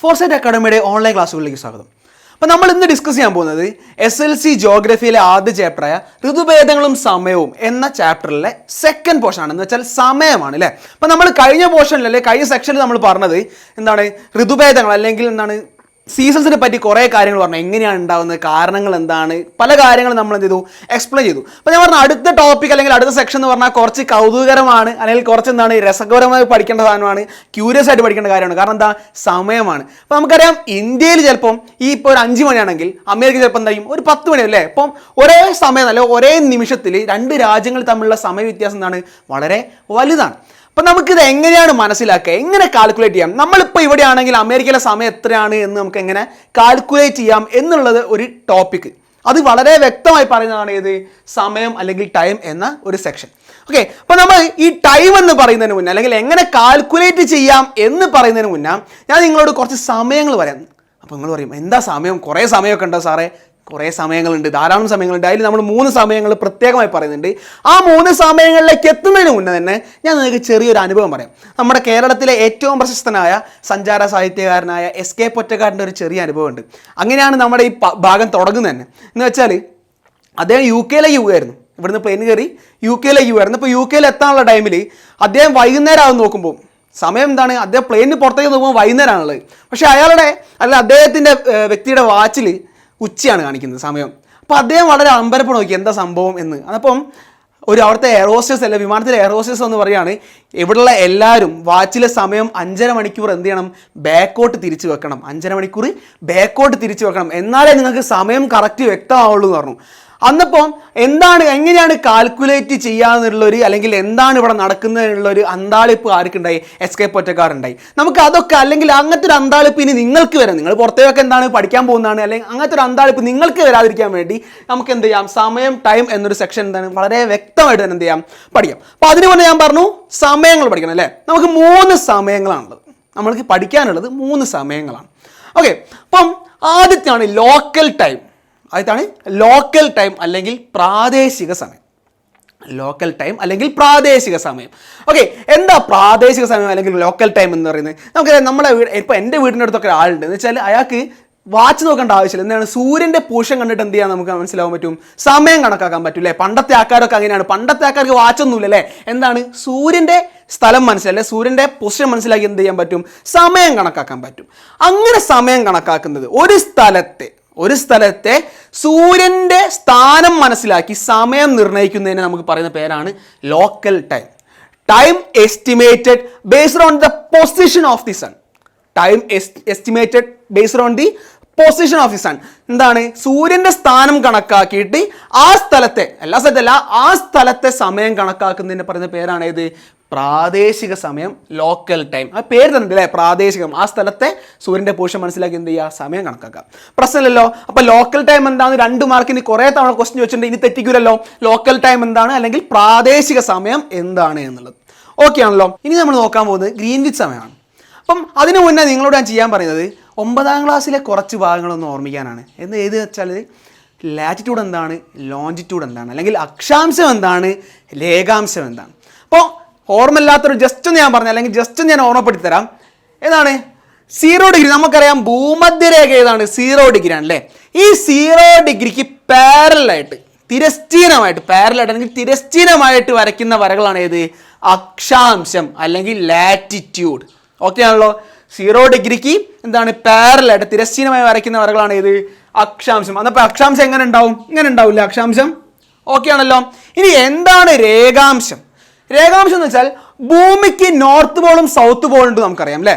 Foresight അക്കാഡമിയുടെ online ക്ലാസ്സുകളിലേക്ക് സ്വാഗതം. അപ്പോൾ നമ്മൾ ഇന്ന് ഡിസ്കസ് ചെയ്യാൻ പോകുന്നത് SLC ജോഗ്രഫിയിലെ ആദ്യ ചാപ്റ്ററായ ഋതുഭേദങ്ങളും സമയവും എന്ന ചാപ്റ്ററിലെ സെക്കൻഡ് പോർഷൻ ആണ്. എന്ന് വെച്ചാൽ സമയമാണ് അല്ലേ. അപ്പോൾ നമ്മൾ കഴിഞ്ഞ പോർഷനിൽ അല്ലെ കഴിഞ്ഞ സെക്ഷനിൽ നമ്മൾ പറഞ്ഞത് എന്താണ് ഋതുഭേദങ്ങൾ അല്ലെങ്കിൽ എന്താണ് സീസൺസിനെ പറ്റി കുറേ കാര്യങ്ങൾ പറഞ്ഞു. എങ്ങനെയാണ് ഉണ്ടാകുന്നത്, കാരണങ്ങൾ എന്താണ്, പല കാര്യങ്ങളും നമ്മൾ എന്ത് ചെയ്തു എക്സ്പ്ലെയിൻ ചെയ്തു. അപ്പോൾ ഞാൻ പറഞ്ഞ അടുത്ത ടോപ്പിക് അല്ലെങ്കിൽ അടുത്ത സെക്ഷൻ എന്ന് പറഞ്ഞാൽ കുറച്ച് കൗതുകകരമാണ് അല്ലെങ്കിൽ കുറച്ച് എന്താണ് രസകരമായി പഠിക്കേണ്ട സാധനമാണ്, ക്യൂരിയസ് ആയിട്ട് പഠിക്കേണ്ട കാര്യമാണ്. കാരണം എന്താ സമയമാണ്. അപ്പോൾ നമുക്കറിയാം ഇന്ത്യയിൽ ചിലപ്പം ഈ ഇപ്പോൾ ഒരു 5 മണിയാണെങ്കിൽ അമേരിക്ക ചിലപ്പോൾ എന്തായും ഒരു 10 മണി അല്ലേ. അപ്പം ഒരേ സമയം അല്ലെ ഒരേ നിമിഷത്തിൽ രണ്ട് രാജ്യങ്ങൾ തമ്മിലുള്ള സമയ വ്യത്യാസം എന്താണ് വളരെ വലുതാണ്. അപ്പം നമുക്കിത് എങ്ങനെയാണ് മനസ്സിലാക്കുക, എങ്ങനെ കാൽക്കുലേറ്റ് ചെയ്യാം? നമ്മളിപ്പോൾ ഇവിടെ ആണെങ്കിൽ അമേരിക്കയിലെ സമയം എത്രയാണ് എന്ന് നമുക്ക് എങ്ങനെ കാൽക്കുലേറ്റ് ചെയ്യാം എന്നുള്ളത് ഒരു ടോപ്പിക്ക്. അത് വളരെ വ്യക്തമായി പറയുന്നതാണ് ഏത് സമയം അല്ലെങ്കിൽ ടൈം എന്ന ഒരു സെക്ഷൻ. ഓക്കെ, അപ്പോൾ നമ്മൾ ഈ ടൈം എന്ന് പറയുന്നതിന് മുന്നേ അല്ലെങ്കിൽ എങ്ങനെ കാൽക്കുലേറ്റ് ചെയ്യാം എന്ന് പറയുന്നതിന് മുന്നേ ഞാൻ നിങ്ങളോട് കുറച്ച് സമയങ്ങൾ പറയാം. അപ്പോൾ നിങ്ങൾ പറയും എന്താ സമയം, കുറേ സമയമൊക്കെ ഉണ്ടോ സാറേ? കുറേ സമയങ്ങളുണ്ട്, ധാരാളം സമയങ്ങളുണ്ട്. അതിൽ നമ്മൾ 3 സമയങ്ങൾ പ്രത്യേകമായി പറയുന്നുണ്ട്. ആ 3 സമയങ്ങളിലേക്ക് എത്തുന്നതിന് മുന്നേ തന്നെ ഞാൻ നിങ്ങൾക്ക് ചെറിയൊരു അനുഭവം പറയാം. നമ്മുടെ കേരളത്തിലെ ഏറ്റവും പ്രശസ്തനായ സഞ്ചാര സാഹിത്യകാരനായ SK പൊറ്റക്കാടിൻ്റെ ഒരു ചെറിയ അനുഭവമുണ്ട്. അങ്ങനെയാണ് നമ്മുടെ ഈ ഭാഗം തുടങ്ങുന്നത് തന്നെ. എന്ന് വെച്ചാൽ അദ്ദേഹം UK പോവുകയായിരുന്നു. ഇവിടുന്ന് പ്ലെയിൻ കയറി UK പോവുകയായിരുന്നു. ഇപ്പോൾ UK എത്താനുള്ള ടൈമിൽ അദ്ദേഹം വൈകുന്നേരം ആവും നോക്കുമ്പോൾ സമയം എന്താണ്, അദ്ദേഹം പ്ലെയിനിന് പുറത്തേക്ക് നോക്കുമ്പോൾ വൈകുന്നേരമാണുള്ളത്. പക്ഷേ അദ്ദേഹത്തിൻ്റെ വ്യക്തിയുടെ വാച്ചിൽ ഉച്ചയാണ് കാണിക്കുന്നത് സമയം. അപ്പോൾ അദ്ദേഹം വളരെ അമ്പരപ്പ് നോക്കി എന്താ സംഭവം എന്ന്. അപ്പം അവിടുത്തെ എയർ ഹോസ്റ്റേഴ്സ് അല്ല വിമാനത്തിലെ എയർ ഹോസ്റ്റേഴ്സ് എന്ന് പറയുകയാണ് ഇവിടെയുള്ള എല്ലാവരും വാച്ചിലെ സമയം 5.5 മണിക്കൂർ എന്ത് ചെയ്യണം, ബാക്കോട്ട് തിരിച്ചു വെക്കണം. 5.5 മണിക്കൂർ ബാക്കോട്ട് തിരിച്ചു വെക്കണം, എന്നാലേ നിങ്ങൾക്ക് സമയം കറക്റ്റ് വ്യക്തമാവുള്ളൂ എന്ന് പറഞ്ഞു. അന്നപ്പോൾ എങ്ങനെയാണ് കാൽക്കുലേറ്റ് ചെയ്യാന്നുള്ളൊരു അല്ലെങ്കിൽ എന്താണ് ഇവിടെ നടക്കുന്നതിനുള്ളൊരു അന്താളിപ്പ് ആർക്കുണ്ടായി? SK പൊറ്റക്കാരുണ്ടായി. നമുക്ക് അതൊക്കെ അല്ലെങ്കിൽ അങ്ങനത്തെ ഒരു അന്താളിപ്പ് ഇനി നിങ്ങൾക്ക് വരാം. നിങ്ങൾ പുറത്തേക്കൊക്കെ എന്താണ് പഠിക്കാൻ പോകുന്നതാണ് അല്ലെങ്കിൽ അങ്ങനത്തെ ഒരു അന്താളിപ്പ് നിങ്ങൾക്ക് വരാതിരിക്കാൻ വേണ്ടി നമുക്ക് എന്ത് ചെയ്യാം, സമയം ടൈം എന്നൊരു സെക്ഷൻ എന്താണ് വളരെ വ്യക്തമായിട്ട് തന്നെ എന്ത് ചെയ്യാം പഠിക്കാം. അപ്പോൾ അതിന് മുന്നേ ഞാൻ പറഞ്ഞു സമയങ്ങൾ പഠിക്കണം അല്ലേ. നമുക്ക് 3 സമയങ്ങളാണുള്ളത്, നമ്മൾക്ക് പഠിക്കാനുള്ളത് 3 സമയങ്ങളാണ്. ഓക്കെ, അപ്പം ആദ്യത്തെയാണ് ലോക്കൽ ടൈം. അതാണ് ലോക്കൽ ടൈം അല്ലെങ്കിൽ പ്രാദേശിക സമയം. ലോക്കൽ ടൈം അല്ലെങ്കിൽ പ്രാദേശിക സമയം. ഓക്കെ, എന്താ പ്രാദേശിക സമയം അല്ലെങ്കിൽ ലോക്കൽ ടൈം എന്ന് പറയുന്നത്? നമുക്കറിയാം നമ്മുടെ ഇപ്പോൾ എൻ്റെ വീടിൻ്റെ അടുത്തൊക്കെ ആളുണ്ട് എന്ന് വെച്ചാൽ അയാൾക്ക് വാച്ച് നോക്കേണ്ട ആവശ്യമില്ല. എന്താണ്, സൂര്യൻ്റെ പൂഷം കണ്ടിട്ട് എന്ത് ചെയ്യാൻ നമുക്ക് മനസ്സിലാവാൻ പറ്റും, സമയം കണക്കാക്കാൻ പറ്റും അല്ലേ. പണ്ടത്തെ ആൾക്കാരൊക്കെ അങ്ങനെയാണ്. പണ്ടത്തെ ആൾക്കാർക്ക് വാച്ചൊന്നുമില്ല അല്ലേ. എന്താണ്, സൂര്യൻ്റെ സ്ഥലം മനസ്സിലല്ലേ, സൂര്യൻ്റെ പൊസിഷൻ മനസ്സിലാക്കി എന്ത് ചെയ്യാൻ പറ്റും, സമയം കണക്കാക്കാൻ പറ്റും. അങ്ങനെ സമയം കണക്കാക്കുന്നത് ഒരു സ്ഥലത്തെ സൂര്യൻ്റെ സ്ഥാനം മനസ്സിലാക്കി സമയം നിർണ്ണയിക്കുന്നതിന് നമുക്ക് പറയുന്ന പേരാണ് local time. Time estimated based on the position of the sun. Time estimated based on the position of the sun. എന്താണ്, സൂര്യൻ്റെ സ്ഥാനം കണക്കാക്കിയിട്ട് ആ സ്ഥലത്തെ ആ സ്ഥലത്തെ സമയം കണക്കാക്കുന്നതിന് പറയുന്ന പേരാണ് ഏത്, പ്രാദേശിക സമയം, ലോക്കൽ ടൈം. ആ പേര് തന്നെ അല്ലേ, പ്രാദേശികം. ആ സ്ഥലത്തെ സൂര്യൻ്റെ പൊസിഷൻ മനസ്സിലാക്കി എന്ത് ചെയ്യുക, സമയം കണക്കാക്കാം. പ്രശ്നമില്ലല്ലോ. അപ്പോൾ ലോക്കൽ ടൈം എന്താണ്, 2 മാർക്കിന് കുറേ തവണ ക്വസ്റ്റ്യൻ ചോദിച്ചിട്ടുണ്ട്, ഇനി തെറ്റിക്കൂലല്ലോ. ലോക്കൽ ടൈം എന്താണ് അല്ലെങ്കിൽ പ്രാദേശിക സമയം എന്താണ് എന്നുള്ളത് ഓക്കെ ആണല്ലോ. ഇനി നമ്മൾ നോക്കാൻ പോകുന്നത് ഗ്രീൻവിച്ച് സമയമാണ്. അപ്പം അതിനു മുന്നേ നിങ്ങളോട് ഞാൻ ചെയ്യാൻ പറയുന്നത് 9ാം ക്ലാസ്സിലെ കുറച്ച് ഭാഗങ്ങളൊന്ന് ഓർമ്മിക്കാനാണ്. ഏത് വെച്ചാൽ ലാറ്റിറ്റ്യൂഡ് എന്താണ്, ലോഞ്ചിറ്റ്യൂഡ് എന്താണ്, അല്ലെങ്കിൽ അക്ഷാംശം എന്താണ്, രേഖാംശം എന്താണ്. അപ്പോൾ ഓർമ്മയില്ലാത്തൊരു ജസ്റ്റ് ഒന്ന് ഞാൻ പറഞ്ഞു അല്ലെങ്കിൽ ജസ്റ്റ് ഞാൻ ഓർമ്മപ്പെടുത്തി തരാം. ഏതാണ് 0 ഡിഗ്രി? നമുക്കറിയാം ഭൂമധ്യരേഖ ഏതാണ്, 0 ഡിഗ്രി ആണല്ലേ. ഈ 0 ഡിഗ്രിക്ക് പാരലായിട്ട് അല്ലെങ്കിൽ തിരശ്ചീനമായിട്ട് വരയ്ക്കുന്ന വരകളാണ് ഏത്, അക്ഷാംശം അല്ലെങ്കിൽ ലാറ്റിറ്റ്യൂഡ്. ഓക്കെ ആണല്ലോ. 0 ഡിഗ്രിക്ക് എന്താണ് പാരലായിട്ട് തിരശ്ചീനമായി വരയ്ക്കുന്ന വരകളാണ് ഏത്, അക്ഷാംശം. അതപ്പോൾ അക്ഷാംശം എങ്ങനെ ഉണ്ടാവും, ഇങ്ങനെ ഉണ്ടാവില്ല അക്ഷാംശം. ഓക്കെ ആണല്ലോ. ഇനി എന്താണ് രേഖാംശം? രേഖാംശം എന്ന് വെച്ചാൽ ഭൂമിക്ക് നോർത്ത് പോളും സൗത്ത് പോളും ഉണ്ട് നമുക്കറിയാം അല്ലേ.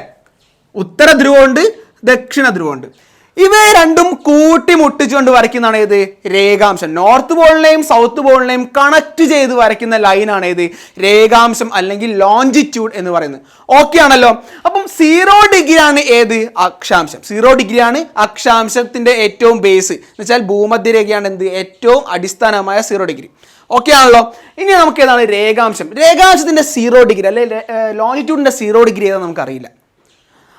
ഉത്തര ധ്രുവമുണ്ട്, ദക്ഷിണ ധ്രുവമുണ്ട്. ഇവയെ രണ്ടും കൂട്ടിമുട്ടിച്ചുകൊണ്ട് വരയ്ക്കുന്നതാണ് ഏത്, രേഖാംശം. നോർത്ത് പോളിനെയും സൗത്ത് പോളിനെയും കണക്ട് ചെയ്ത് വരയ്ക്കുന്ന ലൈനാണ് ഏത്, രേഖാംശം അല്ലെങ്കിൽ ലോഞ്ചിറ്റ്യൂഡ് എന്ന് പറയുന്നത്. ഓക്കെ ആണല്ലോ. അപ്പം 0 ഡിഗ്രിയാണ് ഏത്, അക്ഷാംശം. 0 ഡിഗ്രിയാണ് അക്ഷാംശത്തിന്റെ ഏറ്റവും ബേസ് എന്ന് വെച്ചാൽ ഭൂമധ്യരേഖയാണ് എന്ത്, ഏറ്റവും അടിസ്ഥാനമായ 0 ഡിഗ്രി. ഓക്കെ ആണല്ലോ. ഇനി നമുക്ക് ഏതാണ് രേഖാംശം? രേഖാംശത്തിന്റെ 0 ഡിഗ്രി അല്ലെ ലോഞ്ചിറ്റ്യൂഡിന്റെ 0 ഡിഗ്രി ഏതാ നമുക്കറിയില്ല.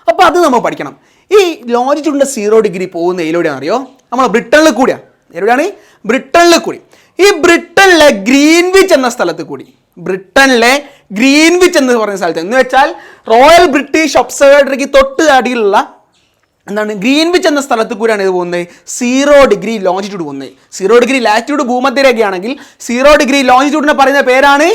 അപ്പോൾ അത് നമ്മൾ പഠിക്കണം. ഈ ലോഞ്ചിറ്റ്യൂഡിന്റെ 0 ഡിഗ്രി പോകുന്ന എവിടെയാണെന്ന് അറിയോ? നമ്മൾ ബ്രിട്ടനിൽ കൂടിയാണ്. എവിടെയാണ്? ബ്രിട്ടനിൽ കൂടി. ഈ ബ്രിട്ടനിലെ ഗ്രീൻവിച്ച് എന്ന സ്ഥലത്ത് കൂടി ബ്രിട്ടനിലെ ഗ്രീൻവിച്ച് എന്ന് പറയുന്ന സ്ഥലത്ത് എന്ന് വെച്ചാൽ റോയൽ ബ്രിട്ടീഷ് ഒബ്സർവേറ്ററിക്ക് തൊട്ട് അടിയിലുള്ള എന്താണ് ഗ്രീൻവിച്ച് എന്ന സ്ഥലത്ത് കൂടിയാണ് ഇത് പോകുന്നത് 0 ഡിഗ്രി ലോഞ്ചിറ്റ്യൂഡ് പോകുന്നത്. 0 ഡിഗ്രി ലാറ്റിറ്റ്യൂഡ് ഭൂമധ്യരേഖയാണെങ്കിൽ 0 ഡിഗ്രി ലോഞ്ചിറ്റ്യൂഡിനെ പറയുന്ന പേരാണ്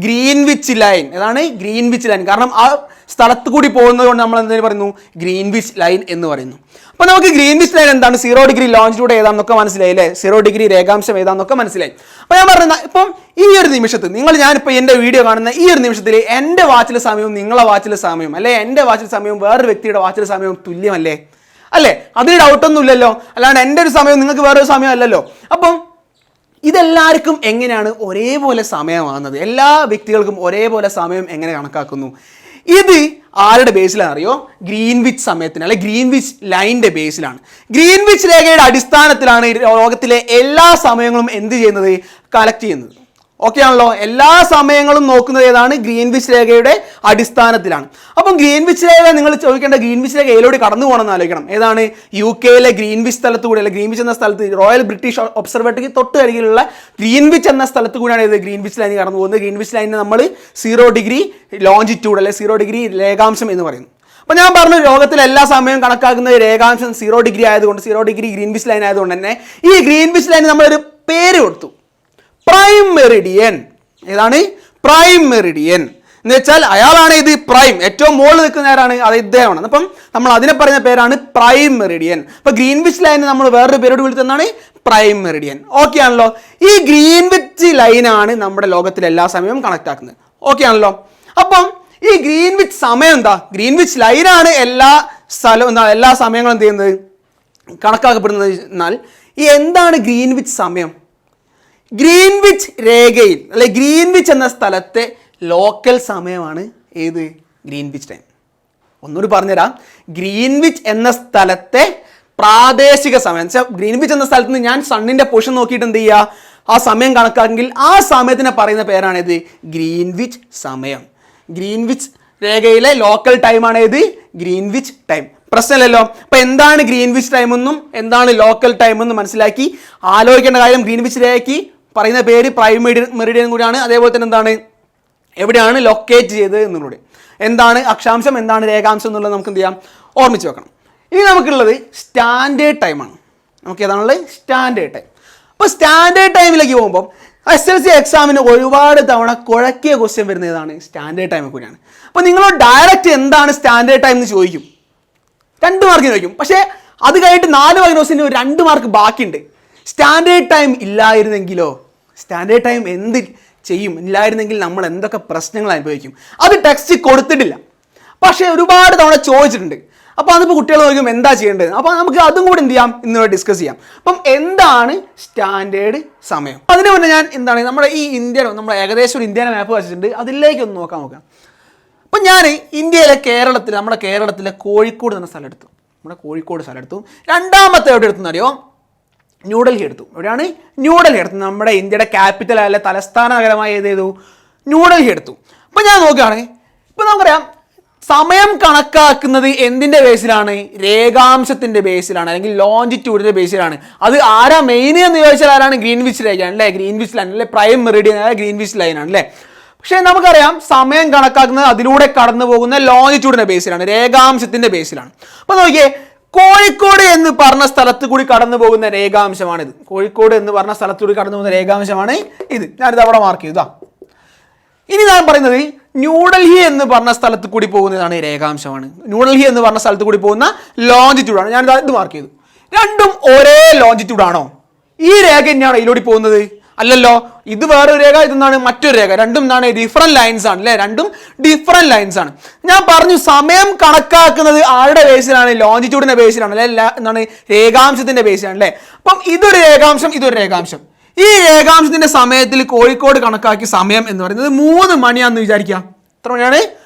ഗ്രീൻവിച്ച് ലൈൻ. ഏതാണ് ഗ്രീൻവിച്ച് ലൈൻ? കാരണം ആ സ്ഥലത്ത് കൂടി പോകുന്നത് കൊണ്ട് നമ്മൾ എന്തെങ്കിലും പറയുന്നു ഗ്രീൻവിച്ച് ലൈൻ എന്ന് പറയുന്നു. അപ്പോൾ നമുക്ക് ഗ്രീൻവിച്ച് ലൈൻ എന്താണ്, 0 ഡിഗ്രി ലോഞ്ചിറ്റ്യൂഡ് ഏതാണെന്നൊക്കെ മനസ്സിലായി അല്ലേ, 0 ഡിഗ്രി രേഖാംശം ഏതാണെന്നൊക്കെ മനസ്സിലായി. അപ്പോൾ ഞാൻ പറഞ്ഞ ഇപ്പം ഈ ഒരു നിമിഷത്തിൽ ഞാനിപ്പോൾ എൻ്റെ വീഡിയോ കാണുന്ന ഈ ഒരു നിമിഷത്തിൽ എൻ്റെ വാച്ചിലെ സമയവും നിങ്ങളെ വാച്ചിലെ സമയവും അല്ലെ എൻ്റെ വാച്ചിലെ സമയവും വേറൊരു വ്യക്തിയുടെ വാച്ചിലെ സമയവും തുല്യമല്ലേ? അല്ലേ? അതിന് ഡൗട്ടൊന്നും ഇല്ലല്ലോ. അല്ലാണ്ട് എൻ്റെ ഒരു സമയം നിങ്ങൾക്ക് വേറൊരു സമയം അല്ലല്ലോ. അപ്പം ഇതെല്ലാവർക്കും എങ്ങനെയാണ് ഒരേപോലെ സമയമാകുന്നത്? എല്ലാ വ്യക്തികൾക്കും ഒരേപോലെ സമയം എങ്ങനെ കണക്കാക്കുന്നു? ഇത് ആരുടെ ബേസിലാണ് അറിയോ? ഗ്രീൻവിച്ച് സമയത്തിന് അല്ലെ ഗ്രീൻവിച്ച് ലൈനിന്റെ ബേസിലാണ്. ഗ്രീൻവിച്ച് രേഖയുടെ അടിസ്ഥാനത്തിലാണ് ലോകത്തിലെ എല്ലാ സമയങ്ങളും എന്ത് ചെയ്യുന്നത്, കളക്ട് ചെയ്യുന്നത്. ഓക്കെ ആണല്ലോ? എല്ലാ സമയങ്ങളും നോക്കുന്നത് ഏതാണ്? ഗ്രീൻവിച്ച് രേഖയുടെ അടിസ്ഥാനത്തിലാണ്. അപ്പം ഗ്രീൻവിച്ച് രേഖ നിങ്ങൾ ചോദിക്കേണ്ട, ഗ്രീൻവിച്ച് രേഖ ഏലോടി കടന്നു പോകണമെന്ന് ആലോചിക്കണം. ഏതാണ്? UK ഗ്രീൻവിച്ച് സ്ഥലത്ത് കൂടി അല്ലെ ഗ്രീൻവിച്ച് എന്ന സ്ഥലത്ത് റോയൽ ബ്രിട്ടീഷ് ഒബ്സർവേറ്ററിക്ക് തൊട്ട് അരികിലുള്ള ഗ്രീൻവിച്ച് എന്ന സ്ഥലത്ത് കൂടിയാണ് ഇത് ഗ്രീൻവിച്ച് ലൈൻ കടന്നു പോകുന്നത്. ഗ്രീൻവിച്ച് ലൈനിനെ നമ്മൾ 0 ഡിഗ്രി ലോഞ്ചിറ്റ്യൂഡ് അല്ലെ 0 ഡിഗ്രി രേഖാംശം എന്ന് പറയുന്നു. അപ്പോൾ ഞാൻ പറഞ്ഞു ലോകത്തിലെ എല്ലാ സമയവും കണക്കാക്കുന്നത് രേഖാംശം 0 ഡിഗ്രി ആയതുകൊണ്ട് 0 ഡിഗ്രി ഗ്രീൻവിച്ച് ലൈൻ ആയതുകൊണ്ട് തന്നെ ഈ ഗ്രീൻവിച്ച് ലൈന് നമ്മളൊരു പേര് കൊടുത്തു, പ്രൈം മെറിഡിയൻ. ഏതാണ്? പ്രൈം മെറിഡിയൻ എന്ന് വെച്ചാൽ അയാളാണ് ഇത് പ്രൈം, ഏറ്റവും മുകളിൽ നിൽക്കുന്ന ആരാണ്? അത് ഇദ്ദേഹമാണ്. അപ്പം നമ്മൾ അതിനെ പറയുന്ന പേരാണ് പ്രൈം മെറിഡിയൻ. അപ്പൊ ഗ്രീൻവിച്ച് ലൈൻ നമ്മൾ വേറൊരു പേരോട് വിളിച്ചതാണ് പ്രൈം മെറിഡിയൻ. ഓക്കെ ആണല്ലോ? ഈ ഗ്രീൻവിച്ച് ലൈനാണ് നമ്മുടെ ലോകത്തിലെ എല്ലാ സമയവും കണക്ട് ആക്കുന്നത്. ഓക്കെ ആണല്ലോ? അപ്പം ഈ ഗ്രീൻവിച്ച് സമയം എന്താ? ഗ്രീൻവിച്ച് ലൈനാണ് എല്ലാ സ്ഥലവും എല്ലാ സമയങ്ങളും എന്ത് ചെയ്യുന്നത്, കണക്കാക്കപ്പെടുന്നത്. എന്നാൽ ഈ എന്താണ് ഗ്രീൻവിച്ച് സമയം? ഗ്രീൻവിച്ച് രേഖയിൽ അല്ലെ ഗ്രീൻവിച്ച് എന്ന സ്ഥലത്തെ ലോക്കൽ സമയമാണ് ഏത്? Greenwich time. ഒന്നുകൂടി പറഞ്ഞുതരാം. ഗ്രീൻവിച്ച് എന്ന സ്ഥലത്തെ പ്രാദേശിക സമയം. ഗ്രീൻവിച്ച് എന്ന സ്ഥലത്ത് നിന്ന് ഞാൻ സണ്ണിന്റെ പൊസിഷൻ നോക്കിയിട്ട് എന്ത് ചെയ്യുക, ആ സമയം കണക്കാക്കെങ്കിൽ ആ സമയത്തിനെ പറയുന്ന പേരാണ് ഗ്രീൻവിച്ച് സമയം. ഗ്രീൻവിച്ച് രേഖയിലെ ലോക്കൽ ടൈമാണ് ഏത്? Greenwich time. പ്രശ്നമില്ലല്ലോ. അപ്പൊ എന്താണ് ഗ്രീൻവിച്ച് ടൈം എന്നും എന്താണ് ലോക്കൽ ടൈം എന്നും മനസ്സിലാക്കി ആലോചിക്കേണ്ട കാര്യം, ഗ്രീൻവിച്ച് രേഖയ്ക്ക് പറയുന്ന പേര് പ്രൈം മെറിഡിയൻ കൂടിയാണ്. അതേപോലെ തന്നെ എന്താണ്, എവിടെയാണ് ലൊക്കേറ്റ് ചെയ്തത് എന്നുള്ളത്, എന്താണ് അക്ഷാംശം, എന്താണ് രേഖാംശം എന്നുള്ളത് നമുക്ക് എന്ത് ചെയ്യാം, ഓർമ്മിച്ച് വെക്കണം. ഇനി നമുക്കുള്ളത് സ്റ്റാൻഡേർഡ് ടൈമാണ്. നമുക്ക് ഏതാണുള്ളത്? Standard time. അപ്പോൾ സ്റ്റാൻഡേർഡ് ടൈമിലേക്ക് പോകുമ്പോൾ SLC എക്സാമിന് ഒരുപാട് തവണ കുഴക്കിയ ക്വസ്റ്റ്യൻ വരുന്ന ഏതാണ്? സ്റ്റാൻഡേർഡ് ടൈം കൂടിയാണ്. അപ്പോൾ നിങ്ങൾ ഡയറക്റ്റ് എന്താണ് സ്റ്റാൻഡേർഡ് ടൈം എന്ന് ചോദിക്കും, 2 മാർക്കിന് ചോദിക്കും. പക്ഷേ അത് കഴിഞ്ഞിട്ട് 4 മാർക്കിന് ക്വസ്റ്റ്യന് 2 മാർക്ക് ബാക്കിയുണ്ട്. സ്റ്റാൻഡേർഡ് ടൈം ഇല്ലായിരുന്നെങ്കിലോ, സ്റ്റാൻഡേർഡ് ടൈം എന്ത് ചെയ്യും ഇല്ലായിരുന്നെങ്കിൽ നമ്മൾ എന്തൊക്കെ പ്രശ്നങ്ങൾ അനുഭവിക്കും? അത് ടെക്സ്റ്റ് കൊടുത്തിട്ടില്ല, പക്ഷേ ഒരുപാട് തവണ ചോദിച്ചിട്ടുണ്ട്. അപ്പോൾ അതിപ്പോൾ കുട്ടികൾ ചോദിക്കും എന്താ ചെയ്യേണ്ടത്. അപ്പോൾ നമുക്ക് അതും കൂടി എന്ത് ചെയ്യാം, ഇന്ന് ഡിസ്കസ് ചെയ്യാം. അപ്പം എന്താണ് സ്റ്റാൻഡേർഡ് സമയം? അതിന് മുന്നേ ഞാൻ എന്താണ് നമ്മുടെ ഈ നമ്മൾ ഏകദേശം ഒരു ഇന്ത്യയുടെ മാപ്പ് വെച്ചിട്ടുണ്ട്, അതിലേക്ക് ഒന്ന് നോക്കാം. അപ്പം ഞാൻ നമ്മുടെ കേരളത്തിലെ കോഴിക്കോട് എന്ന സ്ഥലം എടുത്തു. നമ്മുടെ കോഴിക്കോട് സ്ഥലം എടുത്തു. രണ്ടാമത്തെ എവിടെ എടുത്തു അറിയോ? ന്യൂഡൽഹി എടുത്തു. എവിടെയാണ്? ന്യൂഡൽഹി എടുത്തു. നമ്മുടെ ഇന്ത്യയുടെ ക്യാപിറ്റൽ അല്ലെ തലസ്ഥാന നഗരമായ ഏത് ചെയ്തു? ന്യൂഡൽഹി എടുത്തു. അപ്പം ഞാൻ നോക്കുകയാണ്, ഇപ്പം നമുക്കറിയാം സമയം കണക്കാക്കുന്നത് എന്തിൻ്റെ ബേസിലാണ്? രേഖാംശത്തിൻ്റെ ബേസിലാണ്, അല്ലെങ്കിൽ ലോഞ്ചിറ്റ്യൂഡിൻ്റെ ബേസിലാണ്. അത് ആരാ മെയിൻ എന്ന് ചോദിച്ചാൽ ആരാണ്? ഗ്രീൻവിച്ച് രേഖയാണ് അല്ലേ, ഗ്രീൻവിച്ച് ലൈൻ അല്ലെ, പ്രൈം മെറിഡിയൻ ആയ ഗ്രീൻവിച്ച് ലൈനാണ് അല്ലേ. പക്ഷേ നമുക്കറിയാം സമയം കണക്കാക്കുന്നത് അതിലൂടെ കടന്നു പോകുന്ന ലോഞ്ചിറ്റ്യൂഡിൻ്റെ ബേസിലാണ്, രേഖാംശത്തിൻ്റെ ബേസിലാണ്. അപ്പോൾ നോക്കിയേ, കോഴിക്കോട് എന്ന് പറഞ്ഞ സ്ഥലത്ത് കൂടി കടന്നു പോകുന്ന രേഖാംശമാണിത്. കോഴിക്കോട് എന്ന് പറഞ്ഞ സ്ഥലത്ത് കൂടി കടന്നു പോകുന്ന രേഖാംശമാണ് ഇത്. ഞാനിത് അവിടെ മാർക്ക് ചെയ്താ. ഇനി ഞാൻ പറയുന്നത് ന്യൂഡൽഹി എന്ന് പറഞ്ഞ സ്ഥലത്ത് കൂടി പോകുന്നതാണ് രേഖാംശമാണ്. ന്യൂഡൽഹി എന്ന് പറഞ്ഞ സ്ഥലത്ത് കൂടി പോകുന്ന ലോഞ്ചിറ്റ്യൂഡാണ്. ഞാൻ ഇത് മാർക്ക് ചെയ്തു. രണ്ടും ഒരേ ലോഞ്ചിറ്റ്യൂഡാണോ? ഈ രേഖ തന്നെയാണോ ഇതിലൂടെ പോകുന്നത്? അല്ലല്ലോ. ഇത് വേറൊരു രേഖ, ഇതെന്താണ് മറ്റൊരു രേഖ. രണ്ടും എന്താണ്? ഡിഫറെന്റ് ലൈൻസ് ആണ് അല്ലേ, രണ്ടും ഡിഫറെന്റ് ലൈൻസ് ആണ്. ഞാൻ പറഞ്ഞു സമയം കണക്കാക്കുന്നത് ആരുടെ ബേസിലാണ്? ലോഞ്ചിറ്റ്യൂഡിന്റെ ബേസിലാണ് അല്ലെ, എന്താണ് രേഖാംശത്തിന്റെ ബേസിലാണ് അല്ലേ. അപ്പം ഇതൊരു രേഖാംശം, ഇതൊരു രേഖാംശം. ഈ രേഖാംശത്തിന്റെ സമയത്തിൽ കോഴിക്കോട് കണക്കാക്കിയ സമയം എന്ന് പറയുന്നത് 3 മണിയാണെന്ന് വിചാരിക്കുക. എത്ര മണിയാണ്?